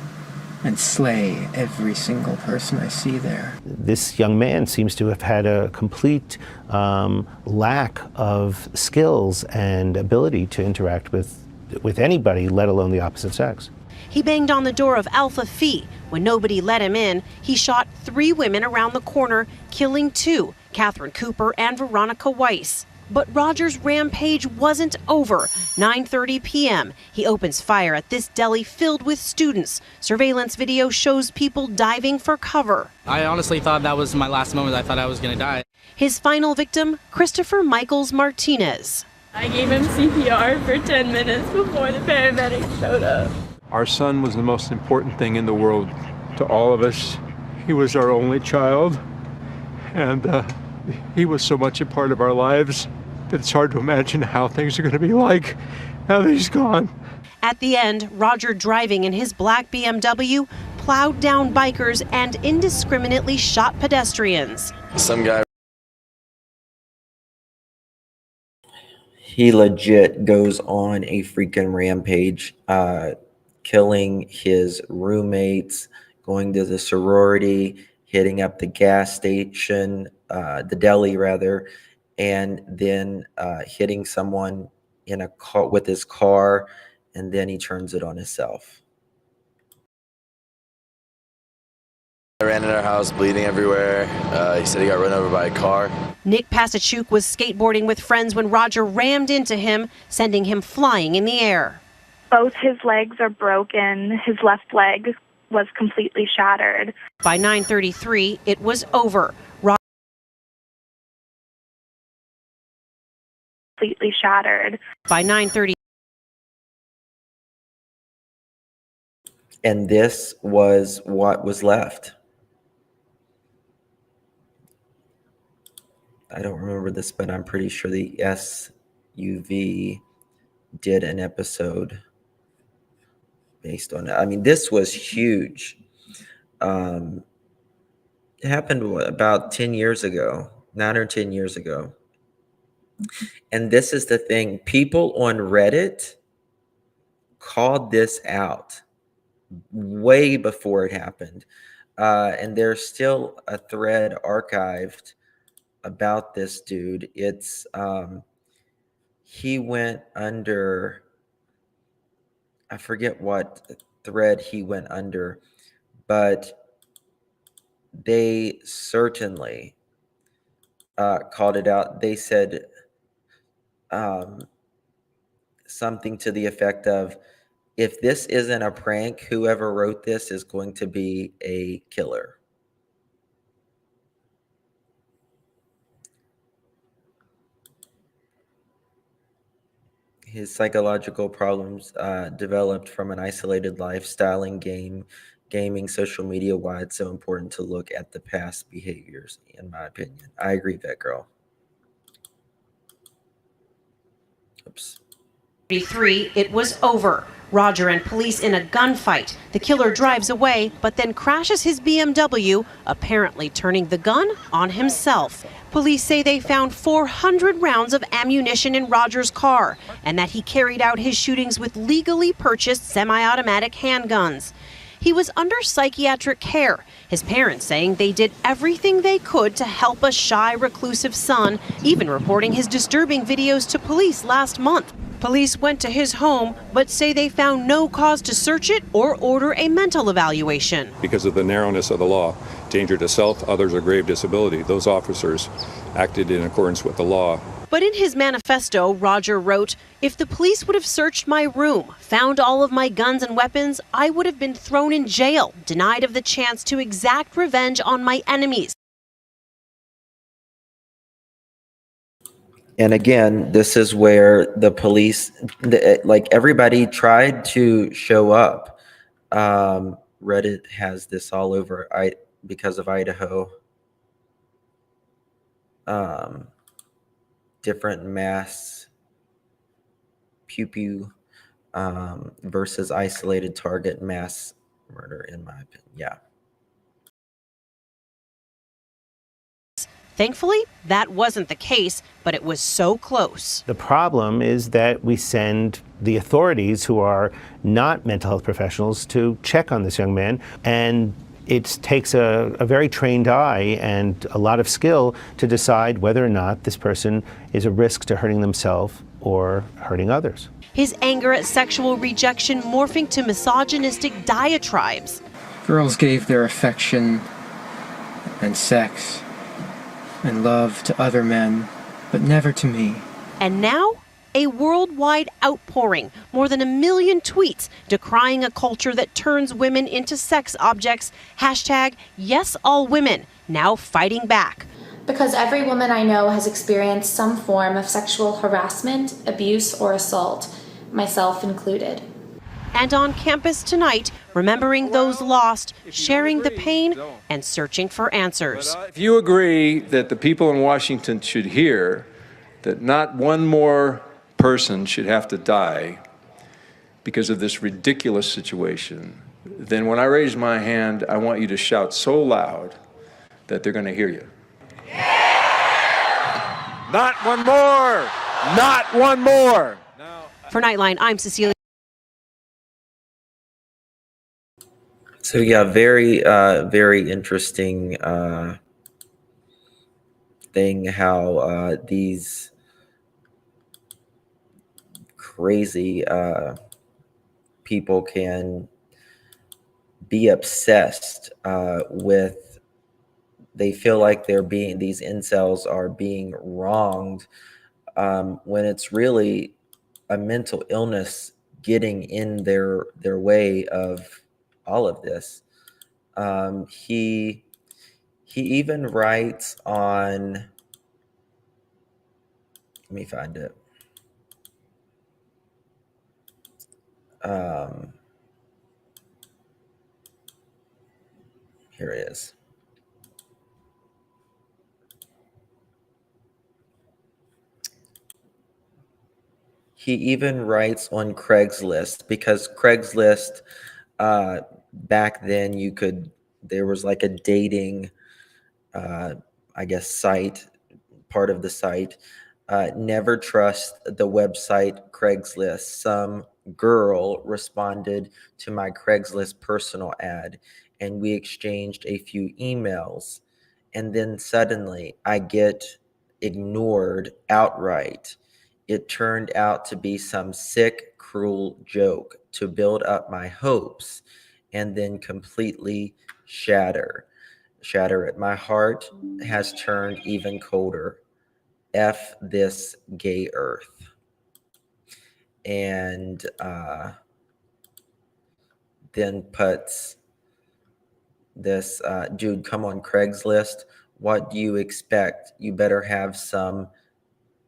and slay every single person I see there. This young man seems to have had a complete lack of skills and ability to interact with anybody, let alone the opposite sex. He banged on the door of Alpha Phi. When nobody let him in, he shot 3 women around the corner, killing 2, Catherine Cooper and Veronica Weiss. But Roger's rampage wasn't over. 9:30 p.m., he opens fire at this deli filled with students. Surveillance video shows people diving for cover. I honestly thought that was my last moment. I thought I was going to die. His final victim, Christopher Michaels Martinez. I gave him CPR for 10 minutes before the paramedics showed up. Our son was the most important thing in the world to all of us. He was our only child, and he was so much a part of our lives that it's hard to imagine how things are going to be like now that he's gone. At the end, Roger, driving in his black BMW, plowed down bikers and indiscriminately shot pedestrians. Some guy. He legit goes on a freaking rampage, killing his roommates, going to the sorority, hitting up the gas station, the deli rather, and then hitting someone in a car with his car, and then he turns it on himself. I ran in our house bleeding everywhere. He said he got run over by a car. Nick Pasachuk was skateboarding with friends when Roger rammed into him, sending him flying in the air. Both his legs are broken. His left leg was completely shattered. By 9:33, it was over. Completely shattered. By 9:30. And this was what was left. I don't remember this, but I'm pretty sure the SUV did an episode based on it. I mean, this was huge. It happened about 10 years ago, 9 or 10 years ago. And this is the thing, people on Reddit called this out way before it happened. And there's still a thread archived about this dude. It's he went under, I forget what thread he went under, but they certainly called it out. They said something to the effect of, if this isn't a prank, whoever wrote this is going to be a killer. His psychological problems developed from an isolated lifestyle and gaming social media. Why it's so important to look at the past behaviors, in my opinion. I agree with that girl. Oops. 33, it was over. Roger and police in a gunfight. The killer drives away, but then crashes his BMW, apparently turning the gun on himself. Police say they found 400 rounds of ammunition in Roger's car and that he carried out his shootings with legally purchased semi-automatic handguns. He was under psychiatric care, his parents saying they did everything they could to help a shy, reclusive son, even reporting his disturbing videos to police last month. Police went to his home, but say they found no cause to search it or order a mental evaluation. Because of the narrowness of the law, danger to self, others, or grave disability, those officers acted in accordance with the law. But in his manifesto, Roger wrote, "If the police would have searched my room, found all of my guns and weapons, I would have been thrown in jail, denied of the chance to exact revenge on my enemies." And again, this is where the police, like everybody tried to show up. Reddit has this all over because of Idaho. Different mass pew pew versus isolated target mass murder, in my opinion. Yeah. Thankfully, that wasn't the case, but it was so close. The problem is that we send the authorities, who are not mental health professionals, to check on this young man, and it takes a very trained eye and a lot of skill to decide whether or not this person is a risk to hurting themselves or hurting others. His anger at sexual rejection morphing to misogynistic diatribes. Girls gave their affection and sex and love to other men, but never to me. And now, a worldwide outpouring, more than 1 million tweets decrying a culture that turns women into sex objects. Hashtag yes all women, now fighting back. Because every woman I know has experienced some form of sexual harassment, abuse, or assault, myself included. And on campus tonight, remembering those lost, sharing the pain, and searching for answers. If you agree that the people in Washington should hear that not one more person should have to die because of this ridiculous situation, then when I raise my hand, I want you to shout so loud that they're going to hear you. Yeah! Not one more! Not one more! For Nightline, I'm Cecilia. So yeah, very interesting thing how these crazy people can be obsessed with. They feel like these incels are being wronged when it's really a mental illness getting in their way of all of this. He even writes on, let me find it. Here it is. He even writes on Craigslist, because Craigslist, back then there was like a dating, I guess, site, part of the site. Never trust the website Craigslist. Some girl responded to my Craigslist personal ad, and we exchanged a few emails. And then suddenly I get ignored outright. It turned out to be some sick, cruel joke to build up my hopes and then completely shatter. Shatter it. My heart has turned even colder. F this gay earth. And then puts this, dude, come on Craigslist. What do you expect? You better have some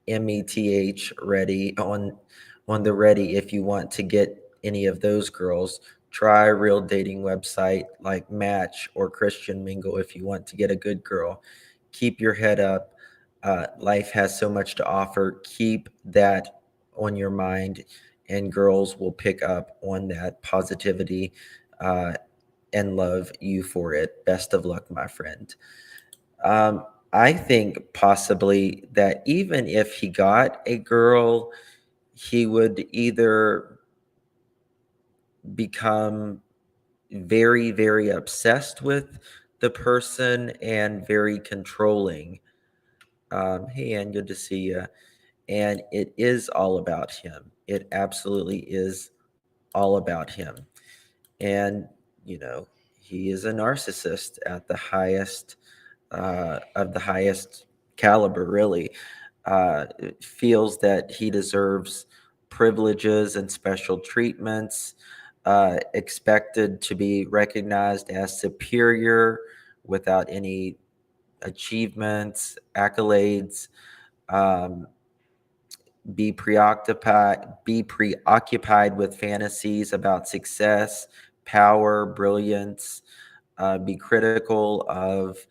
METH ready on the ready if you want to get any of those girls. Try a real dating website like Match or Christian Mingle if you want to get a good girl. Keep your head up. Life has so much to offer. Keep that on your mind, and girls will pick up on that positivity and love you for it. Best of luck, my friend. I think possibly that even if he got a girl, he would either become very, very obsessed with the person and very controlling. Hey, Ann, good to see you. And it is all about him. It absolutely is all about him. And, you know, he is a narcissist at the highest of the highest caliber, really. Feels that he deserves privileges and special treatments, expected to be recognized as superior without any achievements, accolades, um, be preoccupied with fantasies about success, power, brilliance, be critical of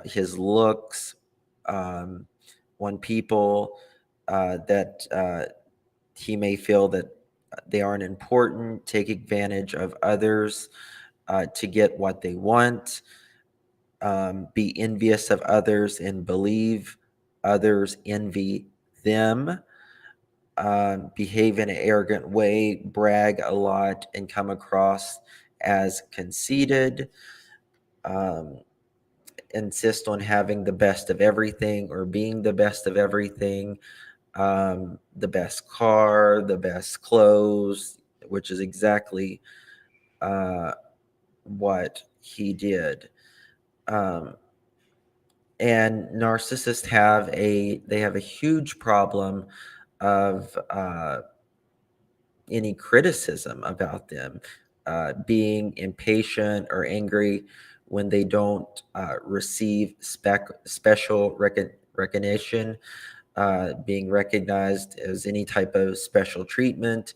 his looks on people, that he may feel that they aren't important, take advantage of others to get what they want, be envious of others and believe others envy them, behave in an arrogant way, brag a lot, and come across as conceited. Um, insist on having the best of everything or being the best of everything, the best car, the best clothes, which is exactly what he did. And narcissists have a huge problem of any criticism about them, being impatient or angry when they don't receive special recognition, being recognized as any type of special treatment,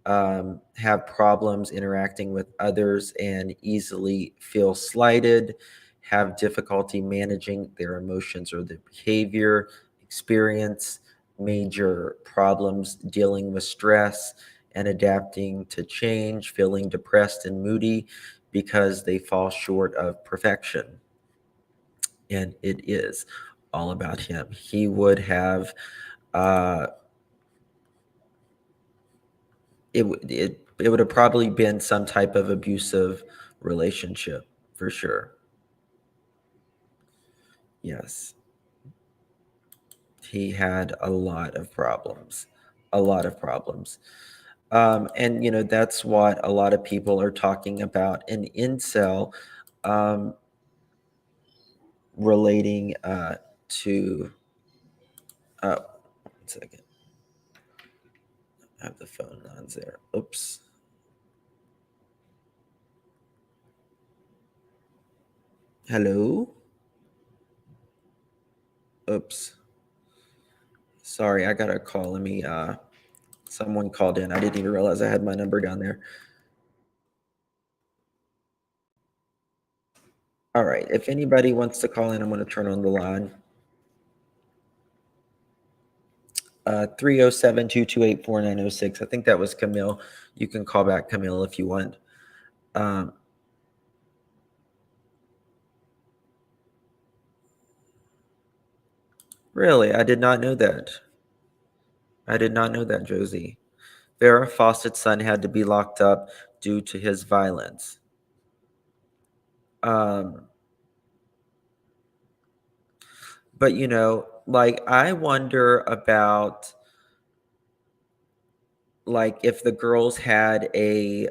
have problems interacting with others and easily feel slighted, have difficulty managing their emotions or their behavior, experience major problems dealing with stress and adapting to change, feeling depressed and moody because they fall short of perfection. And it is all about him. He would have it would have probably been some type of abusive relationship for sure. Yes. He had a lot of problems. A lot of problems. And you know, that's what a lot of people are talking about an incel, um, relating to 1 second. I have the phone lines there. Oops. Hello? Oops. Sorry, I got a call. Let me someone called in. I didn't even realize I had my number down there. All right. If anybody wants to call in, I'm going to turn on the line. 307-228-4906. I think that was Camille. You can call back Camille if you want. Really, I did not know that. I did not know that, Josie. Farrah Fawcett's son had to be locked up due to his violence. But like, I wonder about, like, if the girls had a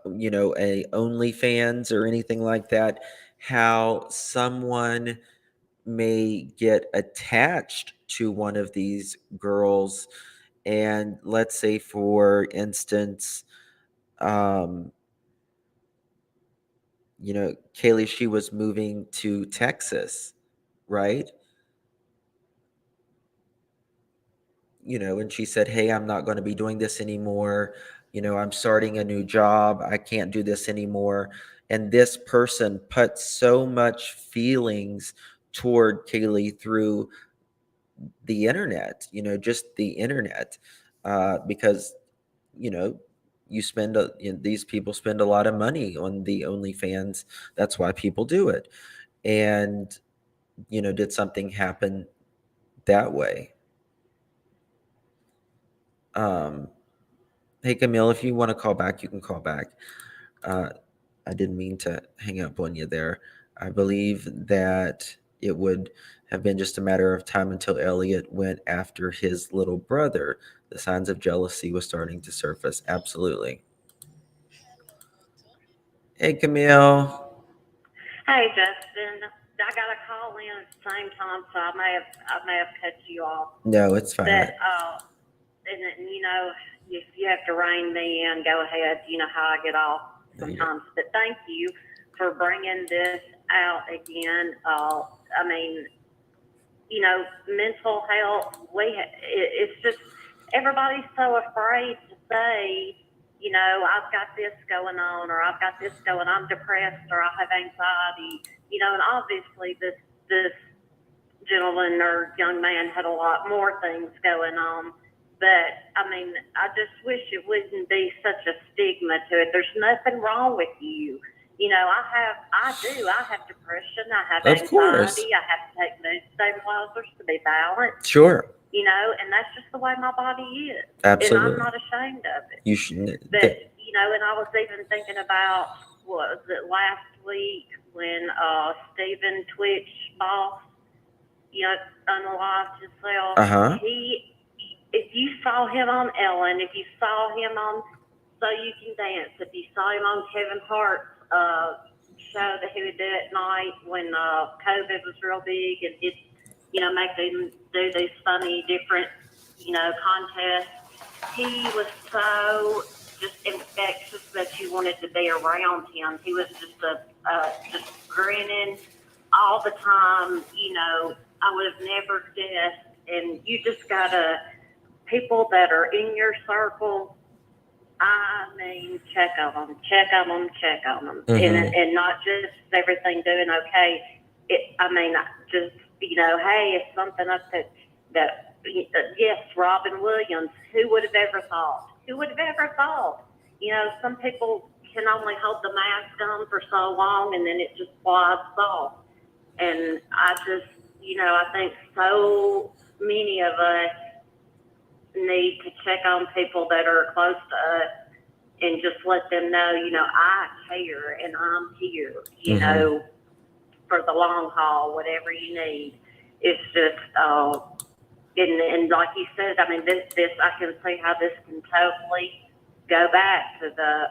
OnlyFans or anything like that, how someone may get attached to one of these girls, and let's say, for instance, Kaylee, she was moving to Texas, right? And she said, hey, I'm not going to be doing this anymore. I'm starting a new job. I can't do this anymore. And this person put so much feelings toward Kaylee through the internet, just the internet, because, these people spend a lot of money on the OnlyFans. That's why people do it. And, did something happen that way? Hey, Camille, if you want to call back, you can call back. I didn't mean to hang up on you there. I believe that it would have been just a matter of time until Elliot went after his little brother. The signs of jealousy was starting to surface. Absolutely. Hey, Camille. Hey, Justin. I got a call in at the same time, so I may have cut you off. No, it's fine. But and if you have to rein me in, go ahead. You know how I get off sometimes. But thank you for bringing this out again. I mean, mental health. It's just everybody's so afraid to say, I've got this going on, or I've got this going. I'm depressed, or I have anxiety. And obviously this gentleman or young man had a lot more things going on. But I mean, I just wish it wouldn't be such a stigma to it. There's nothing wrong with you. I have depression. I have anxiety. Course. I have to take mood stabilizers to be balanced. Sure. And that's just the way my body is. Absolutely. And I'm not ashamed of it. You shouldn't. But, and I was even thinking about, what was it, last week when Stephen Twitch boss, unalived himself. Uh-huh. If you saw him on Ellen, if you saw him on So You Can Dance, if you saw him on Kevin Hart's show that he would do at night when COVID was real big, and he'd, make them do these funny, different, contests. He was so just infectious that you wanted to be around him. He was just just grinning all the time. I would have never guessed. And you just gotta, people that are in your circle, I mean, check on them. Mm-hmm. And not just everything doing okay. Just, hey, it's something up that yes, Robin Williams, who would have ever thought? Some people can only hold the mask on for so long, and then it just slides off. And I just, I think so many of us need to check on people that are close to us and just let them know, I care and I'm here, Mm-hmm. for the long haul, whatever you need. It's just, and like you said, I mean, this I can see how this can totally go back to the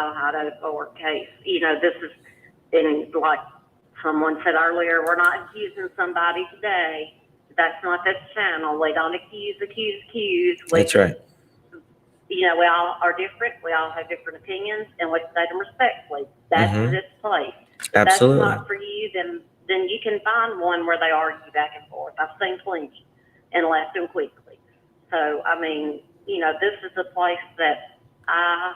Ohio court case. This is, and like someone said earlier, we're not accusing somebody today. That's not this channel. We don't accuse. That's right. We all are different. We all have different opinions, and we state them respectfully. That's Mm-hmm. this place. If Absolutely. that's not for you, then you can find one where they argue back and forth. I've seen plenty and left them quickly. So, I mean, this is a place that I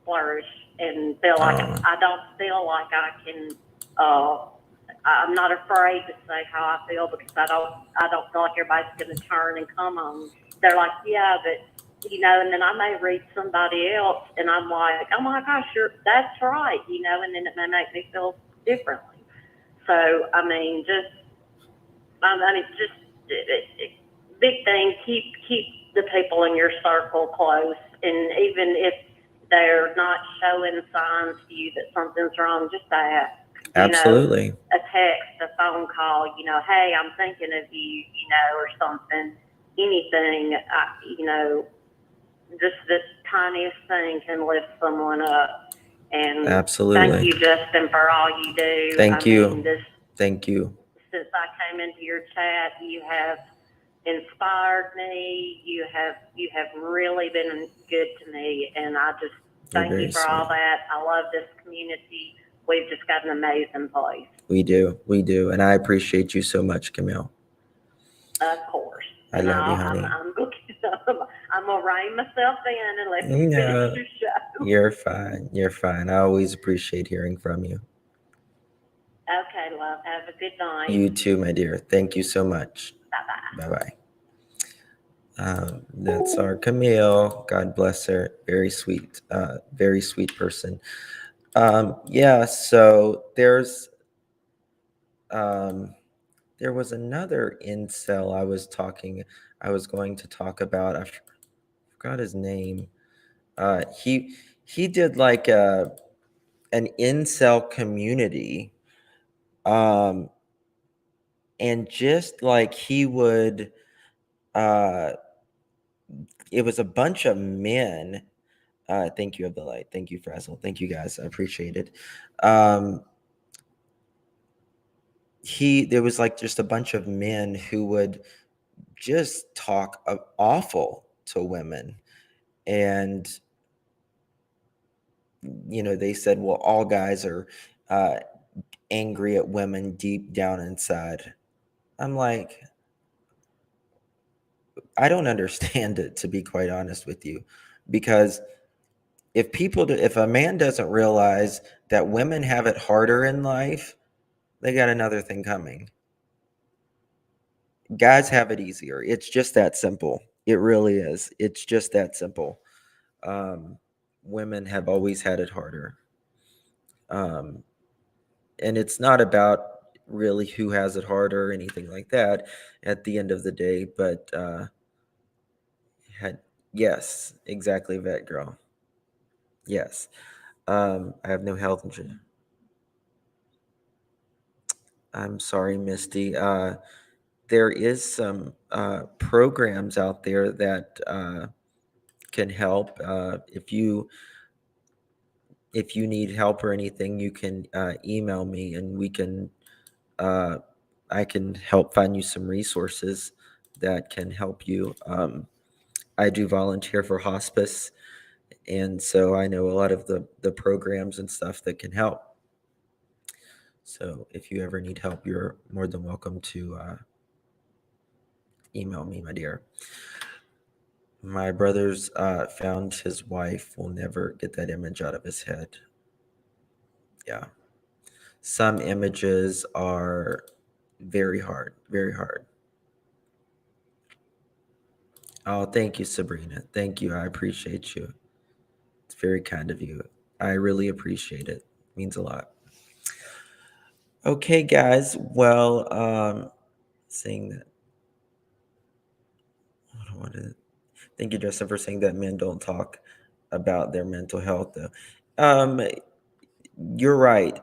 flourish and feel like I don't feel like I can I'm not afraid to say how I feel because I don't feel like everybody's going to turn and come on. They're like, yeah, but and then I may read somebody else, and I'm like, oh my gosh, that's right, and then it may make me feel differently. So I mean, big thing. Keep the people in your circle close, and even if they're not showing signs to you that something's wrong, just ask. Absolutely. A text, a phone call. Hey, I'm thinking of you. Or something. Anything. Just this tiniest thing can lift someone up. And Absolutely. thank you, Justin, for all you do. Thank you. Thank you. Since I came into your chat, you have inspired me. You have really been good to me, and I just thank you for all that. I love this community. We've just got an amazing place. We do, and I appreciate you so much, Camille. Of course. I love you, honey. I'm gonna rein myself in and let you finish your show. You're fine. You're fine. I always appreciate hearing from you. Okay, love. Have a good night. You too, my dear. Thank you so much. Bye-bye. Bye-bye. That's our Camille. God bless her. Very sweet person. Yeah, so there was another incel I was going to talk about. I forgot his name. He did like an incel community. And just like he would, it was a bunch of men. Thank you, Abdullah. Thank you, Frazzle. Thank you, guys. I appreciate it. There was like just a bunch of men who would just talk awful to women. And, they said, well, all guys are angry at women deep down inside. I'm like, I don't understand it, to be quite honest with you, because if a man doesn't realize that women have it harder in life, they got another thing coming. Guys have it easier. It's just that simple. It really is. It's just that simple. Women have always had it harder. And it's not about really who has it harder or anything like that at the end of the day, but yes, exactly, vet girl. Yes. I have no health insurance. I'm sorry, Misty. There is some programs out there that can help. If you need help or anything, you can email me, and I can help find you some resources that can help you. I do volunteer for hospice, and so I know a lot of the programs and stuff that can help. So if you ever need help, you're more than welcome to email me, my dear. My brother's found his wife will never get that image out of his head. Yeah. Some images are very hard, very hard. Oh, thank you, Sabrina. Thank you. I appreciate you. It's very kind of you. I really appreciate it. It means a lot. Okay, guys. Well, saying that. Thank you, Justin, for saying that men don't talk about their mental health, though. You're right.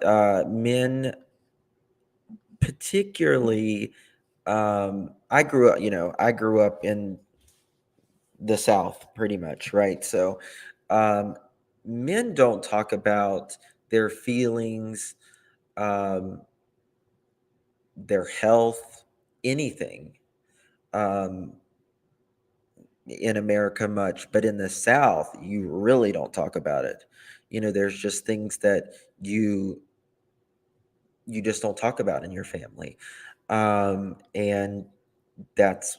Men, particularly, I grew up in the South, pretty much, right? So, men don't talk about their feelings, their health, anything. In America much, but in the South, you really don't talk about it. There's just things that you just don't talk about in your family. And that's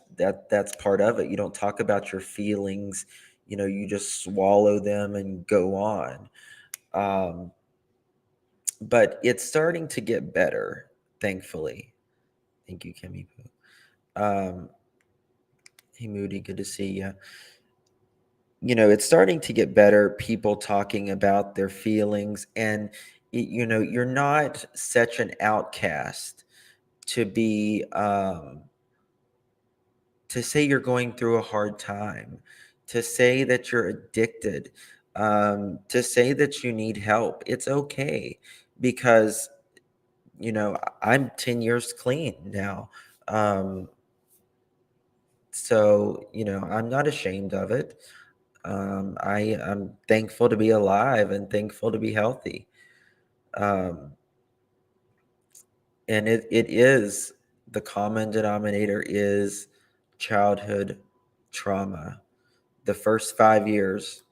part of it. You don't talk about your feelings, you just swallow them and go on. But it's starting to get better. thankfully. Thank you, Kimmy Poo. Hey, Moody, good to see you. It's starting to get better, people talking about their feelings, and you're not such an outcast to be to say you're going through a hard time, to say that you're addicted, to say that you need help. It's okay, because I'm 10 years clean now. So I'm not ashamed of it. I'm thankful to be alive and thankful to be healthy. Um, and it is, the common denominator is childhood trauma. The first 5 years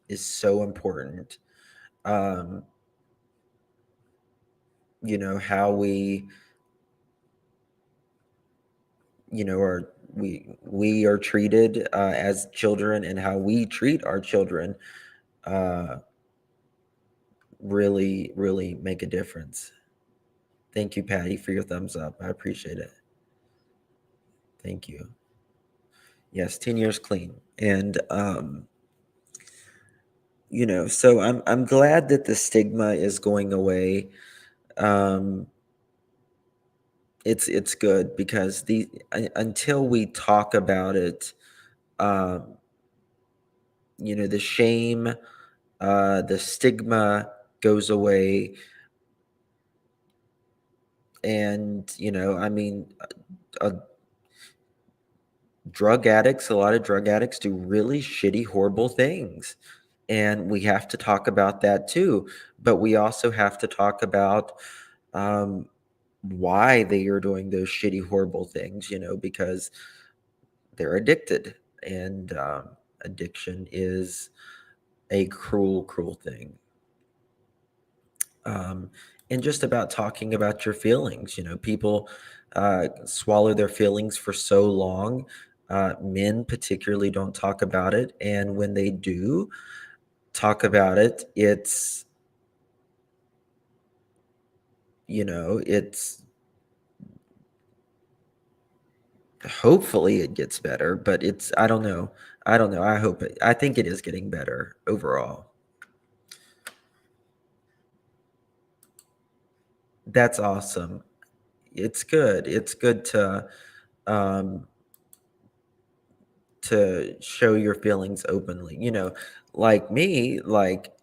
is so important. How we are treated as children, and how we treat our children really, really make a difference. Thank you, Patty, for your thumbs up. I appreciate it. Thank you. Yes, 10 years clean. And so I'm glad that the stigma is going away. It's good, because until we talk about it, the shame, the stigma goes away. And uh, a lot of drug addicts do really shitty, horrible things. And we have to talk about that too. But we also have to talk about why they are doing those shitty, horrible things, because they're addicted. And addiction is a cruel, cruel thing. And just about talking about your feelings, people swallow their feelings for so long. Men particularly don't talk about it. And when they do talk about it, it's hopefully it gets better, but I don't know. I think it is getting better overall. That's awesome. It's good. It's good to show your feelings openly. Like me, like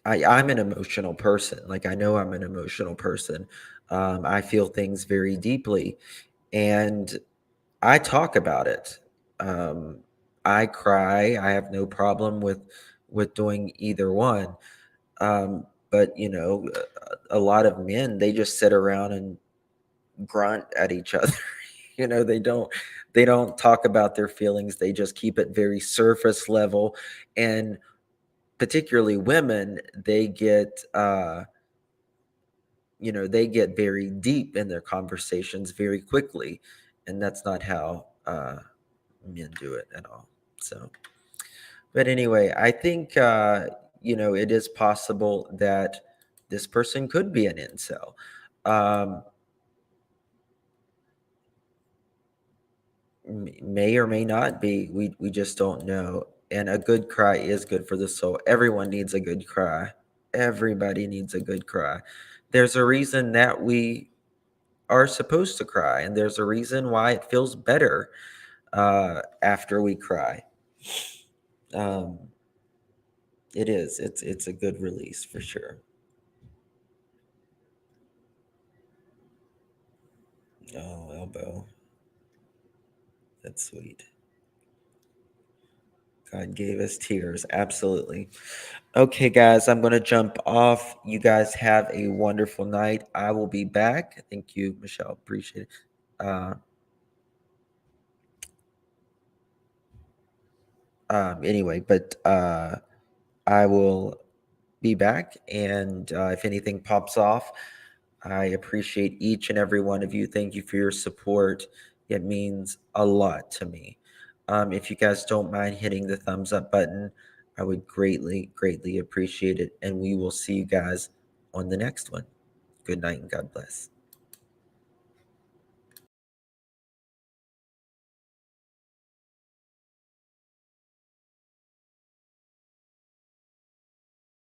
I'm an emotional person. Like, I know I'm an emotional person. I feel things very deeply, and I talk about it. I cry. I have no problem with doing either one. But a lot of men, they just sit around and grunt at each other. They don't talk about their feelings. They just keep it very surface level. And particularly women, they get they get very deep in their conversations very quickly, and that's not how men do it at all. So, but anyway, I think it is possible that this person could be an incel. May or may not be. We just don't know. And a good cry is good for the soul. Everyone needs a good cry. Everybody needs a good cry. There's a reason that we are supposed to cry, and there's a reason why it feels better after we cry. It is. It's a good release for sure. Oh, elbow. That's sweet. God gave us tears. Absolutely. Okay, guys, I'm going to jump off. You guys have a wonderful night. I will be back. Thank you, Michelle. Appreciate it. Anyway, but I will be back. And if anything pops off, I appreciate each and every one of you. Thank you for your support. It means a lot to me. If you guys don't mind hitting the thumbs up button, I would greatly, greatly appreciate it. And we will see you guys on the next one. Good night and God bless.